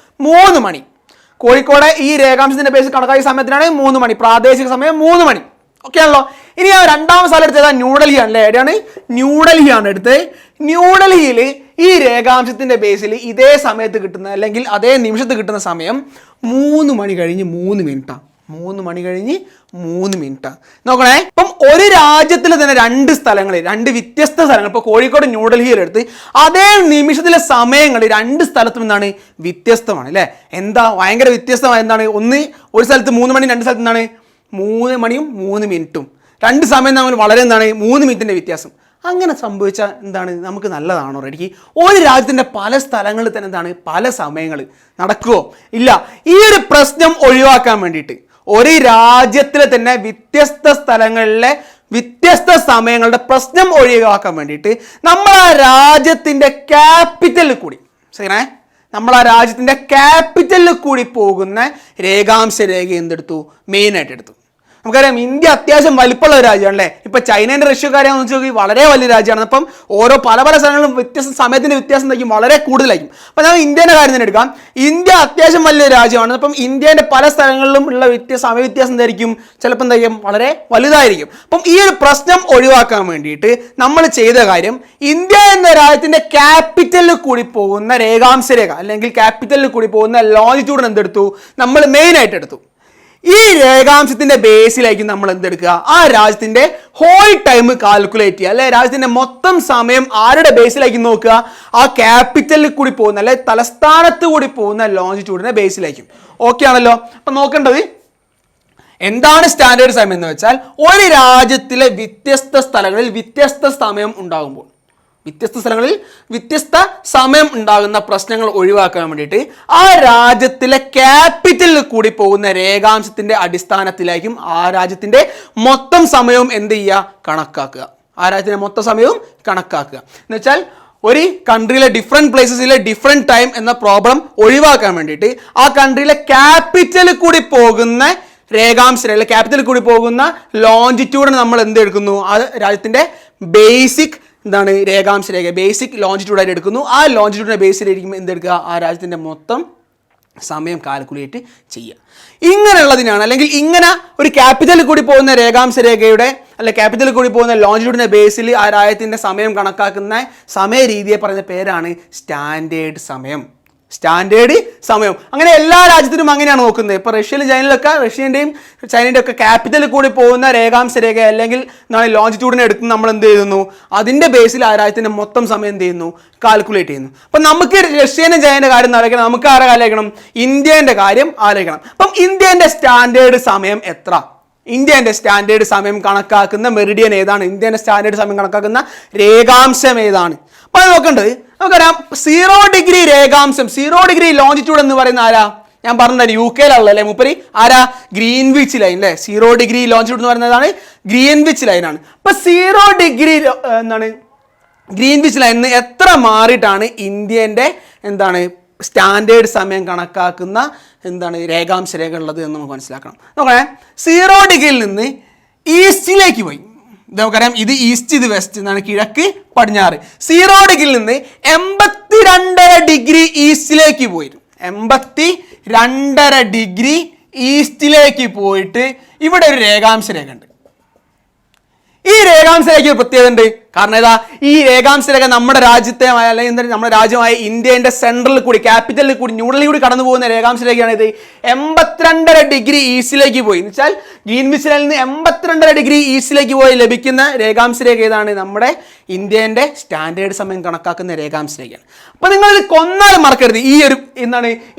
3 മണി. കോഴിക്കോട് ഈ രേഖാംശത്തിന്റെ ബേസിൽ കണക്കാക്കിയ സമയത്തിനാണ് 3 മണി, പ്രാദേശിക സമയം 3 മണി. ഓക്കെ ആണല്ലോ. ഇനി ആ രണ്ടാമത് സ്ഥലം എടുത്തത് ന്യൂഡൽഹി ആണ് അല്ലേ. എവിടെയാണ്? ന്യൂഡൽഹിയാണ് എടുത്ത്. ന്യൂഡൽഹിയിൽ ഈ രേഖാംശത്തിന്റെ ബേസിൽ ഇതേ സമയത്ത് കിട്ടുന്ന അല്ലെങ്കിൽ അതേ നിമിഷത്ത് കിട്ടുന്ന സമയം 3 മണി കഴിഞ്ഞ് 3 മിനിറ്റാണ്. 3 മണി കഴിഞ്ഞ് 3 മിനിറ്റാണ്. നോക്കണേ, ഇപ്പം ഒരു രാജ്യത്തിൽ തന്നെ 2 സ്ഥലങ്ങൾ, 2 വ്യത്യസ്ത സ്ഥലങ്ങൾ, ഇപ്പോൾ കോഴിക്കോട് ന്യൂഡൽഹിയിലെടുത്ത് അതേ നിമിഷത്തിലെ സമയങ്ങൾ 2 സ്ഥലത്തും എന്താണ് വ്യത്യസ്തമാണ് അല്ലേ. എന്താ ഭയങ്കര വ്യത്യസ്തമായ എന്താണ്? ഒരു സ്ഥലത്ത് 3 മണി, 2 സ്ഥലത്ത് എന്താണ് 3 മണിയും 3 മിനിറ്റും, രണ്ട് സമയം തമ്മിൽ വളരെ എന്താണ് 3 മിനിറ്റിൻ്റെ വ്യത്യാസം. അങ്ങനെ സംഭവിച്ചാൽ എന്താണ്, നമുക്ക് നല്ലതാണോ? റെഡിക്ക് ഒരു രാജ്യത്തിൻ്റെ പല സ്ഥലങ്ങളിൽ തന്നെ എന്താണ് പല സമയങ്ങൾ നടക്കുമോ? ഇല്ല. ഈ ഒരു പ്രശ്നം ഒഴിവാക്കാൻ വേണ്ടിയിട്ട് ഒരു രാജ്യത്തിലെ തന്നെ വ്യത്യസ്ത സ്ഥലങ്ങളിലെ വ്യത്യസ്ത സമയങ്ങളുടെ പ്രശ്നം ഒഴിവാക്കാൻ വേണ്ടിയിട്ട് നമ്മൾ ആ രാജ്യത്തിൻ്റെ ക്യാപിറ്റലിൽ കൂടി നമ്മൾ ആ രാജ്യത്തിൻ്റെ ക്യാപിറ്റലിൽ കൂടി പോകുന്ന രേഖാംശ രേഖ എന്തെടുത്തു, മെയിനായിട്ട് എടുത്തു. നമുക്കറിയാം ഇന്ത്യ അത്യാവശ്യം വലിപ്പമുള്ള ഒരു രാജ്യമാണ് അല്ലേ. ഇപ്പം ചൈനേൻ്റെ റഷ്യക്കാരെയാണെന്ന് വെച്ച് നോക്കി വളരെ വലിയ രാജ്യമാണ്. അപ്പം ഓരോ പല സ്ഥലങ്ങളിലും വ്യത്യസ്ത സമയത്തിൻ്റെ വ്യത്യാസം എന്തായിരിക്കും, വളരെ കൂടുതലായിരിക്കും. അപ്പം നമ്മൾ ഇന്ത്യൻ്റെ കാര്യം തന്നെ എടുക്കാം. ഇന്ത്യ അത്യാവശ്യം വലിയ രാജ്യമാണ്. അപ്പം ഇന്ത്യൻ്റെ പല സ്ഥലങ്ങളിലും ഉള്ള സമയ വ്യത്യാസം എന്തായിരിക്കും, ചിലപ്പോൾ എന്തായിരിക്കും വളരെ വലുതായിരിക്കും. അപ്പം ഈ ഒരു പ്രശ്നം ഒഴിവാക്കാൻ വേണ്ടിയിട്ട് നമ്മൾ ചെയ്ത കാര്യം, ഇന്ത്യ എന്ന രാജ്യത്തിൻ്റെ ക്യാപിറ്റലിൽ കൂടി പോകുന്ന രേഖാംശ രേഖ അല്ലെങ്കിൽ ക്യാപിറ്റലിൽ കൂടി പോകുന്ന ലോഞ്ചിറ്റ്യൂഡ് എന്തെടുത്തു, നമ്മൾ മെയിനായിട്ട് എടുത്തു. ഈ രേഖാംശത്തിന്റെ ബേസിലായിരിക്കും നമ്മൾ എന്തെടുക്കുക, ആ രാജ്യത്തിന്റെ ഹോൾ ടൈം കാൽക്കുലേറ്റ് ചെയ്യുക, അല്ലെ രാജ്യത്തിന്റെ മൊത്തം സമയം ആരുടെ ബേസിലായിരിക്കും നോക്കുക, ആ ക്യാപിറ്റലിൽ കൂടി പോകുന്ന അല്ലെ തലസ്ഥാനത്ത് കൂടി പോകുന്ന ലോഞ്ചിറ്റ്യൂഡിന്റെ ബേസിലായിരിക്കും. ഓക്കെ ആണല്ലോ. അപ്പൊ നോക്കേണ്ടത് എന്താണ് സ്റ്റാൻഡേർഡ് സമയം എന്ന് വെച്ചാൽ, ഒരു രാജ്യത്തിലെ വ്യത്യസ്ത സ്ഥലങ്ങളിൽ വ്യത്യസ്ത സമയം ഉണ്ടാകുമ്പോൾ, വ്യത്യസ്ത സ്ഥലങ്ങളിൽ വ്യത്യസ്ത സമയം ഉണ്ടാകുന്ന പ്രശ്നങ്ങൾ ഒഴിവാക്കാൻ വേണ്ടിയിട്ട് ആ രാജ്യത്തിലെ ക്യാപിറ്റലിൽ കൂടി പോകുന്ന രേഖാംശത്തിന്റെ അടിസ്ഥാനത്തിലായിരിക്കും ആ രാജ്യത്തിന്റെ മൊത്തം സമയവും എന്ത് ചെയ്യുക, കണക്കാക്കുക. ആ രാജ്യത്തിന്റെ മൊത്തം സമയവും കണക്കാക്കുക എന്ന് വെച്ചാൽ ഒരു കൺട്രിയിലെ ഡിഫറെൻറ്റ് പ്ലേസസിലെ ഡിഫറെൻറ്റ് ടൈം എന്ന പ്രോബ്ലം ഒഴിവാക്കാൻ വേണ്ടിയിട്ട് ആ കൺട്രിയിലെ ക്യാപിറ്റലിൽ കൂടി പോകുന്ന രേഖാംശ രേഖ, ക്യാപിറ്റലിൽ കൂടി പോകുന്ന ലോഞ്ചിറ്റ്യൂഡിന് നമ്മൾ എന്ത് എടുക്കുന്നു, ആ രാജ്യത്തിന്റെ ബേസിക് എന്താണ് രേഖാംശ രേഖ, ബേസിക് ലോഞ്ചിറ്റ്യൂഡായിട്ട് എടുക്കുന്നു. ആ ലോഞ്ചിറ്റ്യൂഡിൻ്റെ ബേസിലായിരിക്കും എന്തെടുക്കുക, ആ രാജ്യത്തിൻ്റെ മൊത്തം സമയം കാൽക്കുലേറ്റ് ചെയ്യുക. ഇങ്ങനെയുള്ളതിനാണ്, അല്ലെങ്കിൽ ഇങ്ങനെ ഒരു ക്യാപിറ്റലിൽ കൂടി പോകുന്ന രേഖാംശ രേഖയുടെ അല്ലെ ക്യാപിറ്റലിൽ കൂടി പോകുന്ന ലോഞ്ചിറ്റ്യൂഡിൻ്റെ ബേസിൽ ആ രാജ്യത്തിൻ്റെ സമയം കണക്കാക്കുന്ന സമയ രീതിയെ പറയുന്ന പേരാണ് സ്റ്റാൻഡേർഡ് സമയം. സ്റ്റാൻഡേർഡ് സമയം. അങ്ങനെ എല്ലാ രാജ്യത്തിനും അങ്ങനെയാണ് നോക്കുന്നത്. ഇപ്പോൾ റഷ്യയിലും ചൈനയിലൊക്കെ റഷ്യൻ്റെയും ചൈനയുടെ ഒക്കെ ക്യാപിറ്റലിൽ കൂടി പോകുന്ന രേഖാംശ രേഖ അല്ലെങ്കിൽ ലോഞ്ചിറ്റ്യൂഡിനെ എടുത്ത് നമ്മൾ എന്ത് ചെയ്യുന്നു, അതിൻ്റെ ബേസിൽ ആ രാജ്യത്തിൻ്റെ മൊത്തം സമയം എന്ത് ചെയ്യുന്നു, കാൽക്കുലേറ്റ് ചെയ്യുന്നു. അപ്പം നമുക്ക് റഷ്യനും ചൈനയുടെ കാര്യം ആലോചിക്കണം, നമുക്ക് ആരെ ആലോചിക്കണം, ഇന്ത്യൻ്റെ കാര്യം ആലോചിക്കണം. അപ്പം ഇന്ത്യൻ്റെ സ്റ്റാൻഡേർഡ് സമയം എത്ര, ഇന്ത്യൻ്റെ സ്റ്റാൻഡേർഡ് സമയം കണക്കാക്കുന്ന മെറിഡിയൻ ഏതാണ്, ഇന്ത്യൻ്റെ സ്റ്റാൻഡേർഡ് സമയം കണക്കാക്കുന്ന രേഖാംശം ഏതാണ്? അപ്പോൾ അത് നോക്കേണ്ടത് നമുക്കറിയാം, 0 ഡിഗ്രി രേഖാംശം, 0 ഡിഗ്രി ലോഞ്ചിറ്റ്യൂഡ് എന്ന് പറയുന്ന ആരാ, ഞാൻ പറഞ്ഞത് UK അല്ലേ മുപ്പരി, ആരാ, ഗ്രീൻവിച്ച് ലൈൻ അല്ലേ. 0 ഡിഗ്രി ലോഞ്ചിറ്റ്യൂഡ് എന്ന് പറയുന്നതാണ് ഗ്രീൻവിച്ച് ലൈനാണ്. അപ്പൊ 0 ഡിഗ്രി എന്താണ് ഗ്രീൻവിച്ച് ലൈനിൽ എത്ര മാറിയിട്ടാണ് ഇന്ത്യൻ്റെ എന്താണ് സ്റ്റാൻഡേർഡ് സമയം കണക്കാക്കുന്ന എന്താണ് രേഖാംശ രേഖ ഉള്ളത് എന്ന് നമുക്ക് മനസ്സിലാക്കണം. നോക്കണേ, 0 ഡിഗ്രിയിൽ നിന്ന് ഈസ്റ്റിലേക്ക് പോയി. നമുക്കറിയാം ഇത് ഈസ്റ്റ്, ഇത് വെസ്റ്റ്, എന്നാണ് കിഴക്ക് പടിഞ്ഞാറ്. 0 ഡിഗ്രിയിൽ നിന്ന് 82.5 ഡിഗ്രി ഈസ്റ്റിലേക്ക് പോയി. 82.5 ഡിഗ്രി ഈസ്റ്റിലേക്ക് പോയിട്ട് ഇവിടെ ഒരു രേഖാംശ രേഖ ഉണ്ട്. ഈ രേഖാംശ രേഖയ്ക്ക് ഒരു പ്രത്യേകത ഉണ്ട്. കാരണം ഏതാ, ഈ രേഖാംശ രേഖ നമ്മുടെ രാജ്യത്തെ അല്ലെങ്കിൽ നമ്മുടെ രാജ്യമായ ഇന്ത്യൻ്റെ സെൻട്രലിൽ കൂടി ക്യാപിറ്റലിൽ കൂടി ന്യൂഡൽഹി കൂടി കടന്നു പോകുന്ന രേഖാംശ രേഖയാണ് ഇത്. 82.5 ഡിഗ്രി ഈസ്റ്റിലേക്ക് പോയി എന്ന് വെച്ചാൽ ഗ്രീൻവിച്ച് ലൈനിൽ നിന്ന് 82.5 ഡിഗ്രി ഈസ്റ്റിലേക്ക് പോയി ലഭിക്കുന്ന രേഖാംശ രേഖ ഏതാണ്, നമ്മുടെ ഇന്ത്യൻ്റെ സ്റ്റാൻഡേർഡ് സമയം കണക്കാക്കുന്ന രേഖാംശ രേഖയാണ്. അപ്പൊ നിങ്ങൾ ഇത് കൊന്നാലും മറക്കരുത്,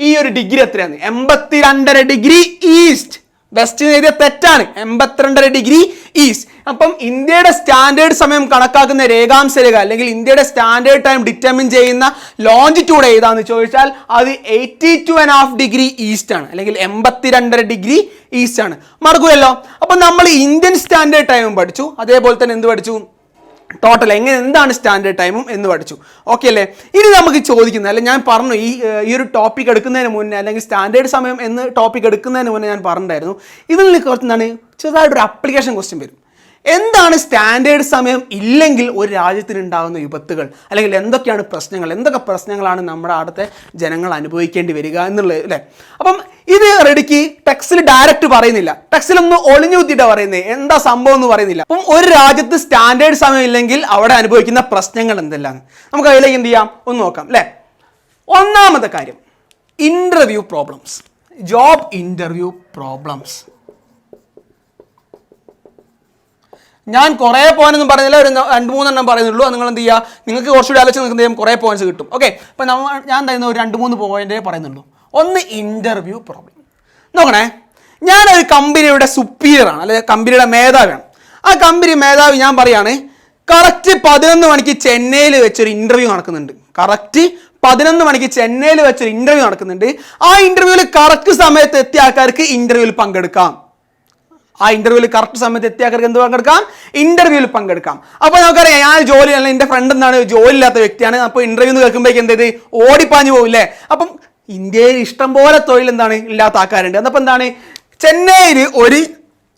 ഈ ഒരു ഡിഗ്രി എത്രയാണ്, 82.5 ഡിഗ്രി ഈസ്റ്റ്. വെസ്റ്റ് എഴുതിയ തെറ്റാണ്, 82.5 ഡിഗ്രി ഈസ്റ്റ്. അപ്പം ഇന്ത്യയുടെ സ്റ്റാൻഡേർഡ് സമയം കണക്കാക്കുന്ന രേഖാംശ രേഖ അല്ലെങ്കിൽ ഇന്ത്യയുടെ സ്റ്റാൻഡേർഡ് ടൈം ഡിറ്റർമിൻ ചെയ്യുന്ന ലോഞ്ചിറ്റ്യൂഡ് ഏതാന്ന് ചോദിച്ചാൽ അത് 82.5 ഡിഗ്രി ഈസ്റ്റ് ആണ്, അല്ലെങ്കിൽ 82.5 ഡിഗ്രി ഈസ്റ്റ് ആണ്. മറക്കൂലല്ലോ. അപ്പം നമ്മൾ ഇന്ത്യൻ സ്റ്റാൻഡേർഡ് ടൈമും പഠിച്ചു, അതേപോലെ തന്നെ എന്ത് പഠിച്ചു, ടോട്ടൽ എന്താണ് സ്റ്റാൻഡേർഡ് ടൈമും എന്ന് പഠിച്ചു. ഓക്കെ അല്ലേ. ഇനി നമുക്ക് ചോദിക്കുന്നത്, അല്ലെ ഞാൻ പറഞ്ഞു ഈ ഒരു ടോപ്പിക് എടുക്കുന്നതിന് മുന്നേ അല്ലെങ്കിൽ സ്റ്റാൻഡേർഡ് സമയം എന്ന് ടോപ്പിക് എടുക്കുന്നതിന് മുന്നേ ഞാൻ പറഞ്ഞിട്ടുണ്ടായിരുന്നു, ഇതിൽ കുറച്ച് എന്താണ് ചെറുതായിട്ടൊരു അപ്ലിക്കേഷൻ ക്വസ്റ്റ്യൻ വരും. എന്താണ് സ്റ്റാൻഡേർഡ് സമയം ഇല്ലെങ്കിൽ ഒരു രാജ്യത്തിന് ഉണ്ടാകുന്ന വിപത്തുകൾ, അല്ലെങ്കിൽ എന്തൊക്കെയാണ് പ്രശ്നങ്ങൾ, എന്തൊക്കെ പ്രശ്നങ്ങളാണ് നമ്മുടെ അവിടുത്തെ ജനങ്ങൾ അനുഭവിക്കേണ്ടി വരിക എന്നുള്ളത് അല്ലേ. അപ്പം ഇത് റെഡിക്ക് ടെക്സ്റ്റിൽ ഡയറക്റ്റ് പറയുന്നില്ല, ടെക്സ്റ്റിലൊന്നും ഒളിഞ്ഞു കുത്തിയിട്ടാണ് പറയുന്നത്, എന്താ സംഭവം എന്ന് പറയുന്നില്ല. അപ്പം ഒരു രാജ്യത്ത് സ്റ്റാൻഡേർഡ് സമയം ഇല്ലെങ്കിൽ അവിടെ അനുഭവിക്കുന്ന പ്രശ്നങ്ങൾ എന്തെല്ലാം നമുക്ക് അതിലേക്ക് എന്ത് ചെയ്യാം ഒന്ന് നോക്കാം അല്ലേ. ഒന്നാമത്തെ കാര്യം, interview problems, job interview problems. ഞാൻ കുറേ പോയിന്റ് ഒന്നും പറയുന്നില്ല, ഒരു 2-3 എണ്ണം പറയുന്നുള്ളൂ. നിങ്ങൾ എന്ത് ചെയ്യുക, നിങ്ങൾക്ക് കുറച്ചുകൂടി ആലോചിച്ച് നിങ്ങൾക്ക് എന്ത് ചെയ്യും, കുറേ പോയിന്റ്സ് കിട്ടും. ഓക്കെ, അപ്പം ഞാൻ തരുന്ന ഒരു 2-3 പോയിന്റേ പറയുന്നുള്ളൂ. ഒന്ന്, ഇന്റർവ്യൂ പ്രോബ്ലം. നോക്കണേ, ഞാനൊരു കമ്പനിയുടെ സുപ്പീരിയർ ആണ്, അല്ലെങ്കിൽ കമ്പനിയുടെ മേധാവിയാണ്. ആ കമ്പനി മേധാവി ഞാൻ പറയാണ്, കറക്റ്റ് 11 മണിക്ക് ചെന്നൈയിൽ വെച്ചൊരു ഇന്റർവ്യൂ നടക്കുന്നുണ്ട്. കറക്റ്റ് 11 മണിക്ക് ചെന്നൈയിൽ വെച്ചൊരു ഇന്റർവ്യൂ നടക്കുന്നുണ്ട്. ആ ഇന്റർവ്യൂവിൽ കറക്റ്റ് സമയത്ത് എത്തിയ ആൾക്കാർക്ക് ഇന്റർവ്യൂവിൽ പങ്കെടുക്കാം. ആ ഇന്റർവ്യൂവിൽ കറക്റ്റ് സമയത്ത് എത്തിയ ആൾക്കാർക്ക് എന്ത് പങ്കെടുക്കാം? ഇന്റർവ്യൂവിൽ പങ്കെടുക്കാം. അപ്പോൾ നമുക്കറിയാം, ഞാൻ ജോലി അല്ല, എൻ്റെ ഫ്രണ്ട് എന്താണ് ജോലി ഇല്ലാത്ത വ്യക്തിയാണ്. അപ്പോൾ ഇന്റർവ്യൂ എന്ന് കേൾക്കുമ്പോഴേക്ക് എന്ത് ചെയ്ത് ഓടിപ്പാഞ്ഞു പോകില്ലേ? അപ്പം ഇന്ത്യയിൽ ഇഷ്ടം പോലെ തൊഴിൽ എന്താണ് ഇല്ലാത്ത ആൾക്കാരുണ്ട്. എന്നപ്പോൾ എന്താണ്, ചെന്നൈയിൽ ഒരു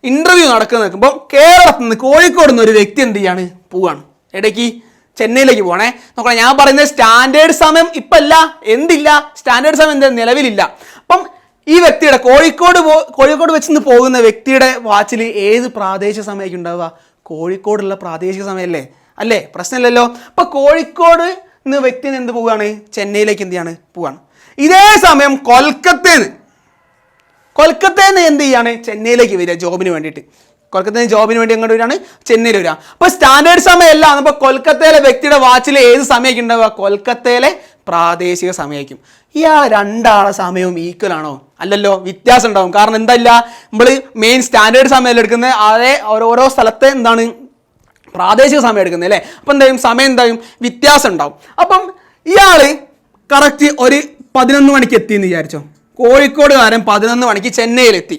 ഇന്റർവ്യൂ നടക്കുന്ന നിൽക്കുമ്പോൾ കേരളത്തിൽ നിന്ന്, കോഴിക്കോട് നിന്ന് ഒരു വ്യക്തി എന്ത് ചെയ്യാണ്, പോവാണ്. ഇടയ്ക്ക് ചെന്നൈയിലേക്ക് പോകണേ. നോക്കണം, ഞാൻ പറയുന്നത് സ്റ്റാൻഡേർഡ് സമയം ഇപ്പം അല്ല, എന്തില്ല, സ്റ്റാൻഡേർഡ് സമയം എന്താ നിലവിലില്ല. അപ്പം ഈ വ്യക്തിയുടെ കോഴിക്കോട് വെച്ച് നിന്ന് പോകുന്ന വ്യക്തിയുടെ വാച്ചിൽ ഏത് പ്രാദേശിക സമയമായിരിക്കും ഉണ്ടാവുക? കോഴിക്കോടുള്ള പ്രാദേശിക സമയമല്ലേ, അല്ലേ? പ്രശ്നമില്ലല്ലോ. അപ്പൊ കോഴിക്കോട് നിന്ന് വ്യക്തി എന്ത് പോവുകയാണ്, ചെന്നൈയിലേക്ക് എന്ത് ചെയ്യാണ്, പോവാണ്. ഇതേ സമയം കൊൽക്കത്തയിൽ നിന്ന് എന്ത് ചെയ്യാണ്, ചെന്നൈയിലേക്ക് വരിക ജോബിന് വേണ്ടിയിട്ട്. കൊൽക്കത്തയിൽ നിന്ന് ജോബിന് വേണ്ടി എങ്ങോട്ട് വരികയാണ്, ചെന്നൈയിൽ വരിക. അപ്പൊ സ്റ്റാൻഡേർഡ് സമയമല്ല, അപ്പോൾ കൊൽക്കത്തയിലെ വ്യക്തിയുടെ വാച്ചിൽ ഏത് സമയമായിരിക്കും ഉണ്ടാവുക? കൊൽക്കത്തയിലെ പ്രാദേശിക സമയമായിരിക്കും. ഇയാൾ രണ്ടാളെ സമയവും ഈക്വൽ ആണോ? അല്ലല്ലോ, വ്യത്യാസം ഉണ്ടാവും. കാരണം എന്തല്ല, നമ്മൾ മെയിൻ സ്റ്റാൻഡേർഡ് സമയം എടുക്കുന്നത്, അതേ ഓരോ സ്ഥലത്തെ എന്താണ് പ്രാദേശിക സമയം എടുക്കുന്നത് അല്ലേ? അപ്പം എന്തായാലും സമയം എന്തായാലും വ്യത്യാസം ഉണ്ടാവും. അപ്പം ഇയാൾ കറക്റ്റ് ഒരു 11 മണിക്ക് എത്തിയെന്ന് വിചാരിച്ചോ. കോഴിക്കോടുകാരൻ 11 മണിക്ക് ചെന്നൈയിലെത്തി.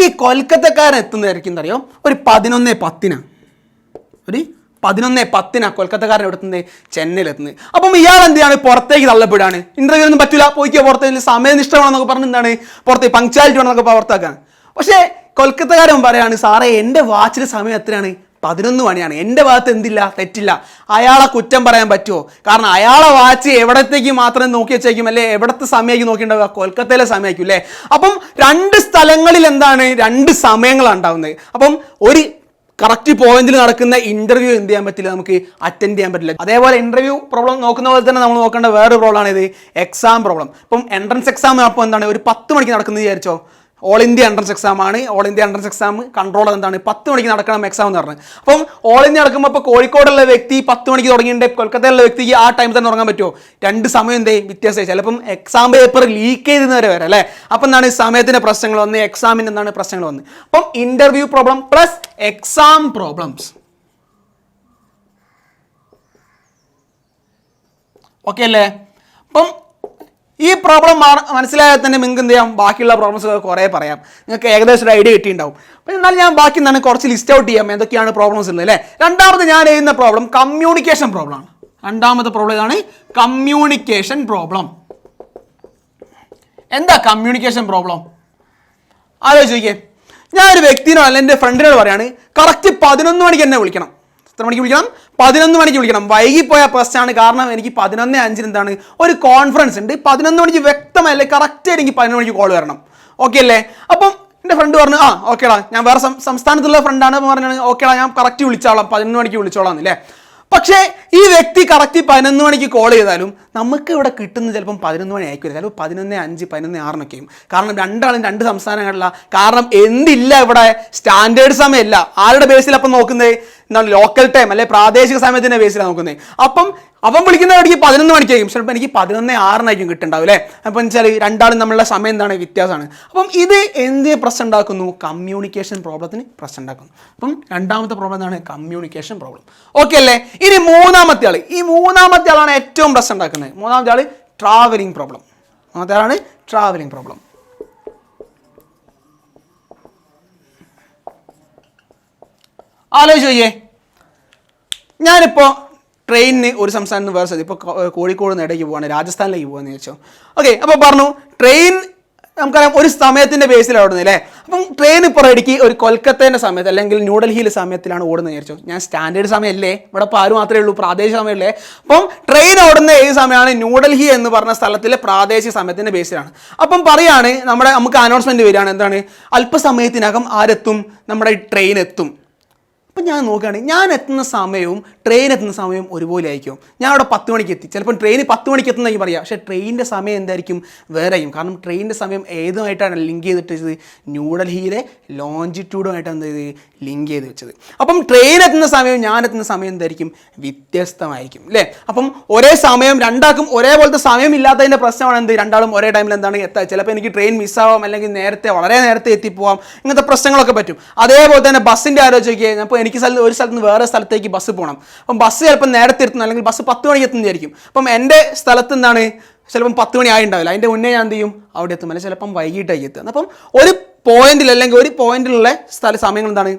ഈ കൊൽക്കത്തക്കാരൻ എത്തുന്നതായിരിക്കും അറിയോ, ഒരു 11:10 കൊൽക്കത്തക്കാരൻ എത്തുന്നത്, ചെന്നൈയിലെത്തുന്നത്. അപ്പം ഇയാൾ എന്ത് ചെയ്യാണ്, പുറത്തേക്ക് തള്ളപ്പെടുകയാണ്. ഇന്റർവ്യൂ ഒന്നും പറ്റില്ല, പോയിക്കോ പുറത്തേക്ക്, സമയനിഷ്ഠമാണെന്നൊക്കെ പറഞ്ഞ് എന്താണ് പുറത്തേക്ക്, പങ്ക്ച്വാലിറ്റി വേണമെന്നൊക്കെ പുറത്താക്കാൻ. പക്ഷേ കൊൽക്കത്തക്കാരൻ പറയാണ്, സാറേ എൻ്റെ വാച്ചിലെ സമയം എത്രയാണ്, 11 മണിയാണ്. എൻ്റെ ഭാഗത്ത് എന്തില്ല, തെറ്റില്ല. അയാളെ കുറ്റം പറയാൻ പറ്റുമോ? കാരണം അയാളെ വാച്ച് എവിടത്തേക്ക് മാത്രം നോക്കി വെച്ചേക്കും, അല്ലെ എവിടത്തെ സമയമായിരിക്കും നോക്കിയിട്ടുണ്ടാവുക, കൊൽക്കത്തയിലെ സമയമായിരിക്കും അല്ലേ? അപ്പം 2 സ്ഥലങ്ങളിൽ എന്താണ് 2 സമയങ്ങളാണ് ഉണ്ടാവുന്നത്. അപ്പം ഒരു കറക്റ്റ് പോയിന്റിൽ നടക്കുന്ന ഇന്റർവ്യൂ എന്ത് ചെയ്യാൻ പറ്റില്ല, നമുക്ക് അറ്റൻഡ് ചെയ്യാൻ പറ്റില്ല. അതേപോലെ ഇന്റർവ്യൂ പ്രോബ്ലം നോക്കുന്ന പോലെ തന്നെ നമ്മൾ നോക്കേണ്ട വേറൊരു പ്രോബ്ലമാണ് ഇത്, എക്സാം പ്രോബ്ലം. ഇപ്പം എൻട്രൻസ് എക്സാം അപ്പോൾ എന്താണ്, ഒരു 10 മണിക്ക് നടക്കുന്നത് വിചാരിച്ചോ. ഓൾ ഇന്ത്യ എൻട്രൻസ് എക്സാം ആണ്. All India entrance exam control എന്താണ്, 10 മണിക്ക് നടക്കണം എക്സാം എന്ന് പറഞ്ഞത്. അപ്പം ഓൾ ഇന്ത്യ നടക്കുമ്പോൾ ഇപ്പോൾ കോഴിക്കോടുള്ള വ്യക്തി 10 മണിക്ക് തുടങ്ങിയിട്ട് കൊൽക്കത്തയിലുള്ള വ്യക്തിക്ക് ആ ടൈമിൽ തന്നെ തുടങ്ങാൻ പറ്റുമോ? 2 സമയം എന്തേ വ്യത്യാസമായി. ചിലപ്പം എക്സാം പേപ്പർ ലീക്ക് ചെയ്തെന്ന് വരെ അല്ലേ? അപ്പം എന്താണ് സമയത്തിൻ്റെ പ്രശ്നങ്ങൾ വന്ന്, എക്സാമിന് എന്താണ് പ്രശ്നങ്ങൾ വന്ന്. അപ്പം interview problem plus exam problems. Okay അല്ലേ? അപ്പം ഈ പ്രോബ്ലം മനസ്സിലായാൽ തന്നെ നിങ്ങൾക്ക് എന്ത് ചെയ്യാം, ബാക്കിയുള്ള പ്രോബ്ലംസ് കുറേ പറയാം. നിങ്ങൾക്ക് ഏകദേശം ഒരു ഐഡിയ കിട്ടിയിട്ടുണ്ടാവും. അപ്പം എന്നാൽ ഞാൻ ബാക്കി എന്താണ് കുറച്ച് ലിസ്റ്റ് ഔട്ട് ചെയ്യാം എന്തൊക്കെയാണ് പ്രോബ്ലംസ് ഉള്ളത് അല്ലേ? രണ്ടാമത് ഞാൻ എഴുതുന്ന പ്രോബ്ലം കമ്മ്യൂണിക്കേഷൻ പ്രോബ്ലം ആണ്. രണ്ടാമത്തെ പ്രോബ്ലം ഇതാണ്, കമ്മ്യൂണിക്കേഷൻ പ്രോബ്ലം. എന്താ കമ്മ്യൂണിക്കേഷൻ പ്രോബ്ലം? ആലോചിക്കേ, ഞാനൊരു വ്യക്തിനോ അല്ല എൻ്റെ ഫ്രണ്ടിനോട് പറയാണ്, കറക്റ്റ് 11 മണിക്ക് എന്നെ വിളിക്കണം. എത്ര മണിക്ക് വിളിക്കണം? 11 മണിക്ക് വിളിക്കണം. വൈകിപ്പോയ പ്രശ്നമാണ്. കാരണം എനിക്ക് 11:05 എന്താണ് ഒരു കോൺഫറൻസ് ഉണ്ട്. 11 മണിക്ക് വ്യക്തമല്ലേ, കറക്റ്റ് എനിക്ക് 11 മണിക്ക് കോൾ വരണം. ഓക്കെ അല്ലേ? അപ്പം എൻ്റെ ഫ്രണ്ട് പറഞ്ഞു, ആ ഓക്കേടാ, ഞാൻ വേറെ സംസ്ഥാനത്തുള്ള ഫ്രണ്ടാണ് പറഞ്ഞാണ്, ഓക്കേടാ ഞാൻ കറക്റ്റ് വിളിച്ചോളാം, 11 മണിക്ക് വിളിച്ചോളാം എന്നല്ലേ. പക്ഷേ ഈ വ്യക്തി കറക്റ്റ് 11 മണിക്ക് കോൾ ചെയ്താലും നമുക്ക് ഇവിടെ കിട്ടുന്നത് ചിലപ്പം 11 മണി ആയിരിക്കില്ല, ചിലപ്പോൾ 11:05, 11:06 കാരണം രണ്ടാളും 2 സംസ്ഥാനങ്ങളിലാണ്. കാരണം എന്തില്ല ഇവിടെ, സ്റ്റാൻഡേർഡ് സമയമല്ല. ആരുടെ ബേസിൽ അപ്പം നോക്കുന്നത്, എന്താണ് ലോക്കൽ ടൈം അല്ലെ പ്രാദേശിക സമയത്തിൻ്റെ ബേസിലാണ് നോക്കുന്നത്. അപ്പം അവൻ വിളിക്കുന്ന ഇടയ്ക്ക് 11 മണിക്കായിരിക്കും, ചിലപ്പോൾ എനിക്ക് 11:06 കിട്ടുന്നുണ്ടാവും അല്ലേ? അപ്പം വെച്ചാൽ രണ്ടാളും നമ്മളുടെ സമയം എന്താണ് വ്യത്യാസമാണ്. അപ്പം ഇത് എന്ത് പ്രശ്നം ഉണ്ടാക്കുന്നു, കമ്മ്യൂണിക്കേഷൻ പ്രോബ്ലത്തിന് പ്രശ്നം ഉണ്ടാക്കുന്നു. അപ്പം രണ്ടാമത്തെ പ്രോബ്ലം എന്താണ്, കമ്മ്യൂണിക്കേഷൻ പ്രോബ്ലം. ഓക്കെ അല്ലേ? ഇനി മൂന്നാമത്തെ ആൾ, ഈ മൂന്നാമത്തെ ആളാണ് ഏറ്റവും പ്രശ്നം ഉണ്ടാക്കുന്നത്. മൂന്നാമത്തെ ആൾ ട്രാവലിംഗ് പ്രോബ്ലം. മൂന്നാമത്തെ ആളാണ് ട്രാവലിംഗ് പ്രോബ്ലം. ആലോചിച്ച് നോക്കിയേ, ഞാനിപ്പോൾ ട്രെയിനിന് ഒരു സംസ്ഥാനത്ത് നിന്ന് വേറെ സ്ഥലത്ത്, ഇപ്പോൾ കോഴിക്കോട് നിന്ന് ഇടയ്ക്ക് പോവാണ്, രാജസ്ഥാനിലേക്ക് പോകാമെന്ന് ചോദിച്ചോ. ഓക്കെ, അപ്പോൾ പറഞ്ഞു ട്രെയിൻ നമുക്കറിയാം ഒരു സമയത്തിൻ്റെ ബേസിലാണ് ഓടുന്നത് അല്ലേ? അപ്പം ട്രെയിൻ ഇപ്പോൾ റെഡിക്ക് ഒരു കൊൽക്കത്തേൻ്റെ സമയത്ത് അല്ലെങ്കിൽ ന്യൂഡൽഹിയിലെ സമയത്തിലാണ് ഓടുന്നത് വിചാരിച്ചോ. ഞാൻ സ്റ്റാൻഡേർഡ് സമയമല്ലേ, ഇവിടെ ഇപ്പോൾ ആരും മാത്രമേ ഉള്ളൂ, പ്രാദേശിക സമയമല്ലേ. അപ്പം ട്രെയിൻ ഓടുന്ന ഏത് സമയമാണ്, ന്യൂഡൽഹി എന്ന് പറഞ്ഞ സ്ഥലത്തിലെ പ്രാദേശിക സമയത്തിൻ്റെ ബേസിലാണ്. അപ്പം പറയാണ്, നമുക്ക് അനൗൺസ്മെൻറ്റ് വരികയാണ്, എന്താണ്, അല്പസമയത്തിനകം ആരെത്തും, നമ്മുടെ ട്രെയിൻ എത്തും. അപ്പം ഞാൻ നോക്കുകയാണെങ്കിൽ ഞാൻ എത്തുന്ന സമയവും ട്രെയിൻ എത്തുന്ന സമയവും ഒരുപോലെ ആയിരിക്കും. ഞാൻ അവിടെ 10 മണിക്ക് എത്തി, ചിലപ്പോൾ ട്രെയിൻ 10 മണിക്ക് എത്തുന്നതായിരിക്കും പറയാം, പക്ഷേ ട്രെയിനിൻ്റെ സമയം എന്തായിരിക്കും വേറെ ആയിരിക്കും. കാരണം ട്രെയിനിൻ്റെ സമയം ഏതുമായിട്ടാണ് ലിങ്ക് ചെയ്തിട്ട് ന്യൂഡൽഹിയിലെ ലോഞ്ചിറ്റ്യൂഡുമായിട്ടാണ് എന്ത് ചെയ്ത് ലിങ്ക് ചെയ്ത് വെച്ചത്. അപ്പം ട്രെയിൻ എത്തുന്ന സമയവും ഞാൻ എത്തുന്ന സമയം എന്തായിരിക്കും വ്യത്യസ്തമായിരിക്കും അല്ലേ. അപ്പം ഒരേ സമയം രണ്ടാൾക്കും ഒരേപോലത്തെ സമയം ഇല്ലാത്തതിൻ്റെ പ്രശ്നമാണ് എന്ത്, രണ്ടാളും ഒരേ ടൈമിൽ എന്താണ് എത്തുക. ചിലപ്പോൾ എനിക്ക് ട്രെയിൻ മിസ്സാവാം, അല്ലെങ്കിൽ വളരെ നേരത്തെ എത്തിപ്പോവാം, ഇങ്ങനത്തെ പ്രശ്നങ്ങളൊക്കെ പറ്റും. അതേപോലെ തന്നെ ബസ്സിൻ്റെ ആലോചിക്കുക, അപ്പോൾ എനിക്ക് ഒരു സ്ഥലത്ത് നിന്ന് വേറെ സ്ഥലത്തേക്ക് ബസ് പോകണം. അപ്പം ബസ് ചിലപ്പോൾ നേരത്തെ എത്തുന്നു, അല്ലെങ്കിൽ ബസ് 10 മണിക്ക് എത്തുന്നതായിരിക്കും. അപ്പം എൻ്റെ സ്ഥലത്ത് എന്താണ് ചിലപ്പം 10 മണി ആയിട്ടുണ്ടാവില്ല, അതിൻ്റെ മുന്നേ ഞാൻ എന്ത് ചെയ്യും അവിടെ എത്തും, അല്ലെങ്കിൽ ചിലപ്പം വൈകിട്ടായി എത്തുക. അപ്പം ഒരു പോയിന്റിൽ അല്ലെങ്കിൽ ഒരു പോയിന്റിലുള്ള സമയങ്ങൾ എന്താണ്